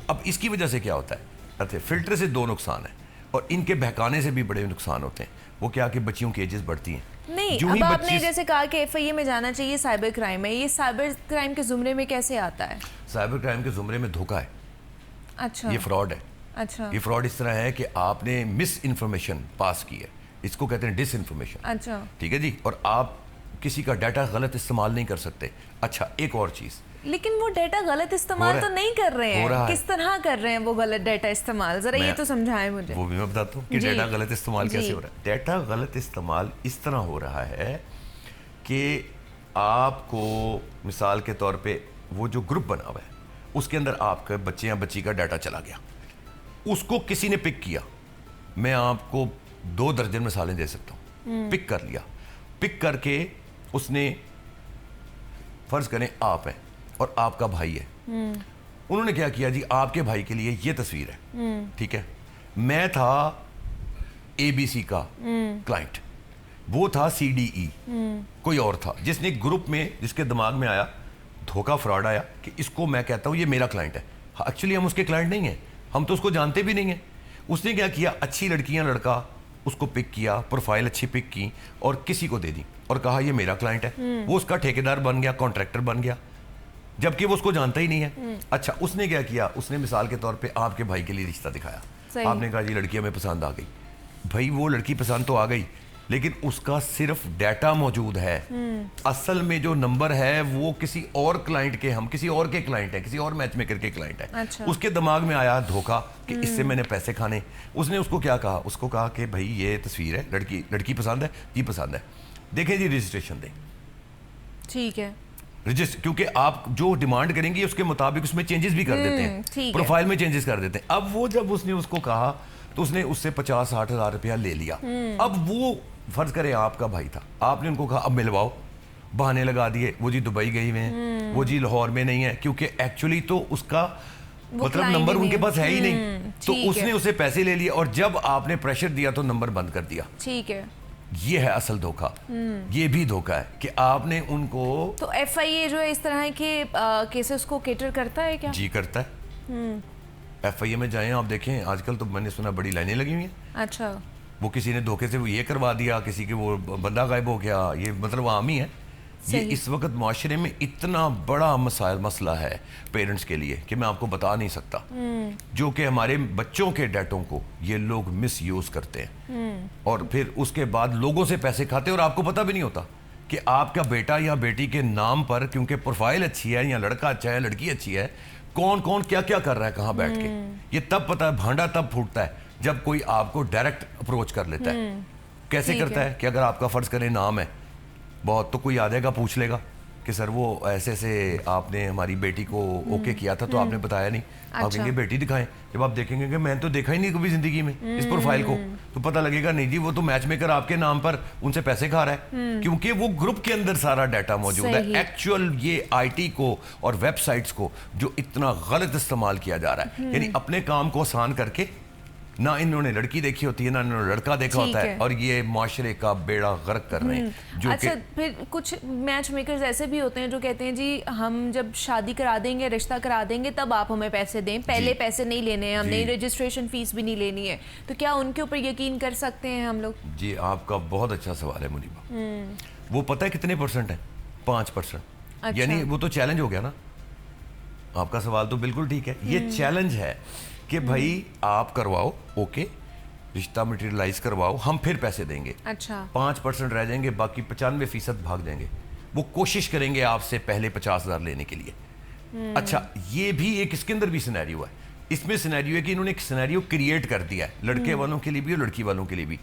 अब इसकी वजह से क्या होता है, अच्छा फिल्टर से दो नुकसान है और इनके बहकाने से भी बड़े नुकसान होते हैं। वो क्या कि बच्चियों की एजेस बढ़ती हैं। नहीं, जो अब ही आपने बच्ची जैसे कहा कि FIA में जाना चाहिए, साइबर क्राइम है, ये साइबर क्राइम के जुमरे में कैसे आता है? साइबर क्राइम के जुमरे में धोखा है, अच्छा, ये फ्रॉड है। अच्छा, ये फ्रॉड इस तरह है कि आपने मिस इन्फॉर्मेशन पास की है, इसको कहते हैं डिस इन्फॉर्मेशन, अच्छा, ठीक है जी, और आप किसी का डाटा गलत इस्तेमाल नहीं कर सकते। अच्छा, एक और चीज़, लेकिन वो डाटा गलत इस्तेमाल तो नहीं कर रहे हो रहा हैं, है। किस तरह कर रहे हैं वो गलत डाटा इस्तेमाल, जरा ये तो समझाएं मुझे। वो भी मैं बताता हूँ कि जी। डाटा गलत इस्तेमाल जी। कैसे हो रहा है। डाटा गलत इस्तेमाल इस तरह हो रहा है कि आपको मिसाल के तौर पे वो जो ग्रुप बना हुआ है उसके अंदर आपका बच्चे या बच्ची का डाटा चला गया, उसको किसी ने पिक किया। मैं आपको 2 दर्जन मिसालें दे सकता हूँ। पिक कर लिया, पिक करके उसने, फर्ज करें आप हैं और आपका भाई है, उन्होंने क्या किया जी, आपके भाई के लिए ये तस्वीर है, ठीक है, मैं था ABC का क्लाइंट, वो था CDE, कोई और था, जिसने ग्रुप में, जिसके दिमाग में आया धोखा, फ्रॉड आया कि इसको मैं कहता हूँ ये मेरा क्लाइंट है। एक्चुअली हम उसके क्लाइंट नहीं हैं, हम तो उसको जानते भी नहीं हैं। उसने क्या किया, अच्छी लड़कियां लड़का उसको पिक किया, प्रोफाइल अच्छी पिक की और किसी को दे दी और कहा ये मेरा क्लाइंट है। वो उसका ठेकेदार बन गया, कॉन्ट्रैक्टर बन गया, जबकि वो उसको जानता ही नहीं है। अच्छा, उसने क्या किया, उसने मिसाल के तौर पे आपके भाई के लिए रिश्ता दिखाया। सही। आपने कहा जी लड़की हमें पसंद आ गई, भाई वो लड़की पसंद तो आ गई, लेकिन उसका सिर्फ डाटा मौजूद है, असल में जो नंबर है वो किसी और क्लाइंट के, हम किसी और के क्लाइंट हैं, किसी और मैच मेकर के क्लाइंट है। अच्छा। उसके दिमाग में आया धोखा कि इससे मैंने पैसे खाने। उसने उसको क्या कहा, उसको कहा कि भाई ये तस्वीर है, लड़की पसंद है, ये पसंद है, देखें जी रजिस्ट्रेशन दें, ठीक है, रजिस्टर, क्योंकि आप जो डिमांड करेंगे उसके मुताबिक उसमें चेंजेस भी कर देते ठीक हैं, है। प्रोफाइल में चेंजेस कर देते हैं। अब वो जब उसने उसको कहा तो उसने उससे 50-60 हज़ार रुपया ले लिया। अब वो फर्ज करे आपका भाई था, आपने उनको कहा अब मिलवाओ, बहाने लगा दिए, वो जी दुबई गई हुए हैं, वो जी लाहौर में नहीं है, क्योंकि एक्चुअली तो उसका वो मतलब client नंबर ही उनके नहीं पास है ही नहीं, तो ठीक है। उसने उसे पैसे ले लिए और जब आपने प्रेशर दिया तो नंबर बंद कर दिया। ठीक है। ये है असल धोखा। ये भी धोखा है कि आपने उनको, तो FIA जो है इस तरह के केसेस को केटर करता है क्या? जी करता है। FIA में जाएं आप देखें, आजकल तो मैंने सुना बड़ी लाइनें लगी हुई हैं। अच्छा, वो किसी ने धोखे से वो ये करवा दिया, किसी के वो बंदा गायब हो गया, ये मतलब आम ही है। ये सही। इस वक्त माशरे में इतना बड़ा मसला है पेरेंट्स के लिए कि मैं आपको बता नहीं सकता, जो कि हमारे बच्चों के डाटों को ये लोग मिस यूज करते हैं और फिर उसके बाद लोगों से पैसे खाते हैं और आपको पता भी नहीं होता कि आपका बेटा या बेटी के नाम पर, क्योंकि प्रोफाइल अच्छी है या लड़का अच्छा है, लड़की अच्छी है, कौन कौन क्या क्या कर रहा है कहाँ बैठ के, ये तब पता है, भांडा तब फूटता है जब कोई आपको डायरेक्ट अप्रोच कर लेता है। कैसे ठीक करता है कि अगर आपका फर्ज करें नाम है बहुत, तो कोई आ जाएगा पूछ लेगा कि सर वो ऐसे ऐसे आपने हमारी बेटी को ओके किया था तो आपने बताया नहीं। आप अच्छा। कहेंगे बेटी दिखाएं, जब आप देखेंगे कि मैंने तो देखा ही नहीं कभी जिंदगी में इस प्रोफाइल को, तो पता लगेगा नहीं जी वो तो मैच मेकर आपके नाम पर उनसे पैसे खा रहा है, क्योंकि वो ग्रुप के अंदर सारा डाटा मौजूद है। सही। एक्चुअल ये IT को और वेबसाइट्स को जो इतना गलत इस्तेमाल किया जा रहा है, यानी अपने काम को आसान करके, ना इन्होंने लड़की देखी होती है ना इन्होंने लड़का देखा ठीक होता है, है। और ये माशरे का बेड़ा गर्क कर रहे हैं। जो अच्छा, कि फिर कुछ मैच मेकर्स ऐसे भी होते हैं जो कहते हैं जी हम जब शादी करा देंगे, रिश्ता करा देंगे, तब आप हमें पैसे दें, पहले जी। पैसे नहीं लेने हैं, हमने जी। रजिस्ट्रेशन फीस भी नहीं लेनी है। तो क्या उनके ऊपर यकीन कर सकते हैं हम लोग? जी आपका बहुत अच्छा सवाल है मुनीबा। वो पता है कितने % है? 5%। अच्छा। यानी वो तो चैलेंज हो गया ना। आपका सवाल तो बिल्कुल ठीक है, ये चैलेंज है कि भाई आप करवाओ, ओके, रिश्ता मटेरियलाइज करवाओ, हम फिर पैसे देंगे। अच्छा, 5% रह जाएंगे, बाकी 95% भाग जाएंगे। वो कोशिश करेंगे आपसे पहले 50,000 लेने के लिए। अच्छा, ये भी एक इसके अंदर भी सिनेरियो है। इसमें सिनेरियो है कि इन्होंने एक सिनेरियो क्रिएट कर दिया है, लड़के वालों के लिए भी और लड़की वालों के लिए भी।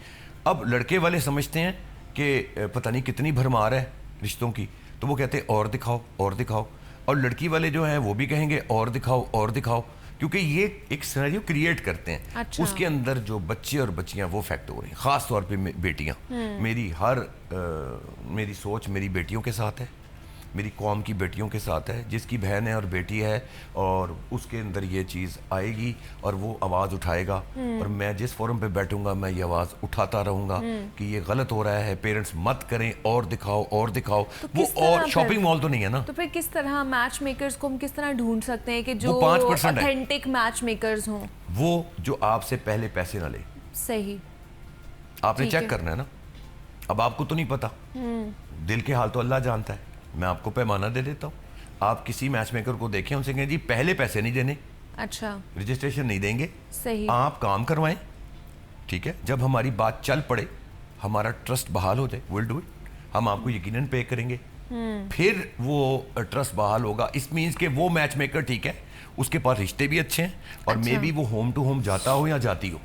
अब लड़के वाले समझते हैं कि पता नहीं कितनी भरमार है रिश्तों की, तो वो कहते हैं और दिखाओ और दिखाओ, और लड़की वाले जो हैं वो भी कहेंगे और दिखाओ और दिखाओ। क्योंकि ये एक सिनेरियो क्रिएट करते हैं। अच्छा। उसके अंदर जो बच्चे और बच्चियां वो फैक्ट हो रही हैं, ख़ास तौर पे बेटियां। मेरी सोच मेरी बेटियों के साथ है, मेरी कौम की बेटियों के साथ है, जिसकी बहन है और बेटी है और उसके अंदर ये चीज़ आएगी और वो आवाज़ उठाएगा, और मैं जिस फोरम पे बैठूंगा मैं ये आवाज़ उठाता रहूंगा कि ये गलत हो रहा है, पेरेंट्स मत करें, और दिखाओ और दिखाओ। तो वो किस तरह और शॉपिंग मॉल तो नहीं है ना। तो फिर किस तरह मैच मेकर्स को हम किस तरह ढूंढ सकते हैं कि जो 5% है। ऑथेंटिक मैच मेकर्स हों? वो जो आपसे पहले पैसे ना ले, सही। आपने ठीक चेक है। करना है ना। अब आपको तो नहीं पता, दिल के हाल तो अल्लाह जानता है। मैं आपको पैमाना दे देता हूँ, आप किसी मैच मेकर को देखें, उनसे कहें जी पहले पैसे नहीं देने, अच्छा, रजिस्ट्रेशन नहीं देंगे, सही। आप काम करवाएं, ठीक है। जब हमारी बात चल पड़े, हमारा ट्रस्ट बहाल हो जाए, विल डू इट, हम आपको यकीनन पे करेंगे। फिर वो ट्रस्ट बहाल होगा। इस मीन्स के वो मैच मेकर ठीक है, उसके पास रिश्ते भी अच्छे हैं और अच्छा। मे बी वो होम टू होम जाता हो या जाती हो,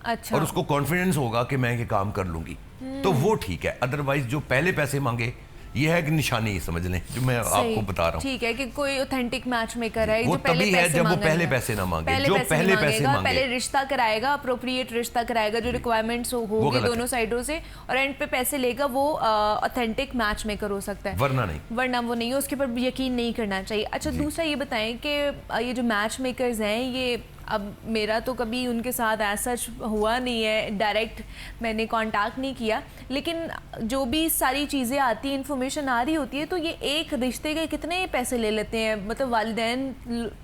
अच्छा, और उसको कॉन्फिडेंस होगा कि मैं ये काम कर लूंगी, तो वो ठीक है। अदरवाइज जो पहले पैसे मांगे, ये है कि निशानी समझ लें जो मैं सही। आपको बता रहा हूँ। ठीक है कि कोई ऑथेंटिक मैच मेकर है वो जो पहले तभी है पैसे जब वो मांगेगा। पहले पैसे ना मांगे, पहले जो पैसे पहले नहीं पैसे मांगेगा, मांगे। पहले रिश्ता कराएगा, अप्रोप्रिएट रिश्ता कराएगा, जो रिक्वायरमेंट्स होगी गलत दोनों है। साइडों से, और एंड पे पैसे लेगा, वो ऑथेंटिक मैच मेकर हो सकता है, वरना नहीं। वरना वो नहीं है, उसके ऊपर यकीन नहीं करना चाहिए। अच्छा, दूसरा ये बताएं कि ये जो मैच मेकर्स हैं, ये अब मेरा तो कभी उनके साथ ऐसा सच हुआ नहीं है, डायरेक्ट मैंने कांटेक्ट नहीं किया, लेकिन जो भी सारी चीज़ें आती हैं, इन्फॉर्मेशन आ रही होती है, तो ये एक रिश्ते के कितने पैसे ले लेते हैं, मतलब वालिदैन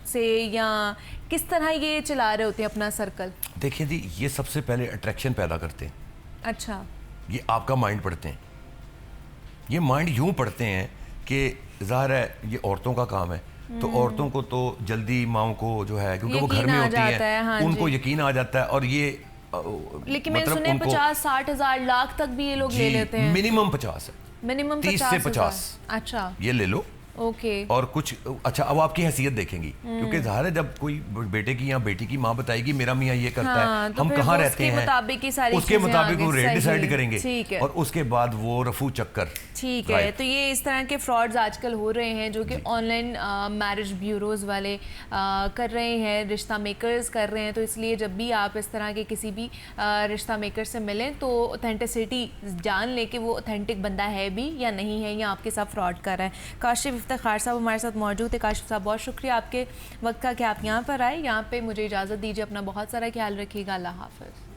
से, या किस तरह ये चला रहे होते हैं अपना सर्कल? देखिए जी, ये सबसे पहले अट्रैक्शन पैदा करते हैं। अच्छा, ये आपका माइंड पढ़ते हैं। ये माइंड यूं पढ़ते हैं कि ज़ाहिर है ये औरतों का काम है, तो औरतों को तो जल्दी माओ को जो है, क्योंकि वो घर यकीन में आ होती जाता है, हैं, हाँ उनको जी। यकीन आ जाता है, और ये लेकिन मैंने मतलब सुने उनको 50-60 हज़ार लाख तक भी ये लोग ले लेते हैं। मिनिमम 50 है, मिनिमम 30 से 50। अच्छा, ये ले लो। ओके। और कुछ अच्छा, अब आपकी हैसियत देखेंगी, क्योंकि ज़ाहिर है जब कोई बेटे की या बेटी की माँ बताएगी मेरा मियाँ ये करता हाँ, है, तो हम फिर कहाँ वो रहते उसके हैं, मुताबिक ही सारी उसके चीज़ें मुताबिक आगे वो रेट सही, डिसाइड करेंगे, ठीक है। और उसके बाद वो रफू चक्कर। ठीक है, तो ये इस तरह के फ्रॉड्स आजकल हो रहे हैं, जो कि ऑनलाइन मैरिज ब्यूरोज वाले कर रहे हैं, रिश्ता मेकर्स कर रहे हैं। तो इसलिए जब भी आप इस तरह के किसी भी रिश्ता मेकर से मिलें, तो ऑथेंटिसिटी जान लें कि वो ऑथेंटिक बंदा है भी या नहीं है, या आपके साथ फ्रॉड कर रहा है। काशिफ इफ्तिखार साहब हमारे साथ मौजूद है। काशिफ साहब, बहुत शुक्रिया आपके वक्त का कि आप यहाँ पर आए। यहाँ पे मुझे इजाज़त दीजिए, अपना बहुत सारा ख्याल रखिएगा। अल्लाह हाफ़िज़।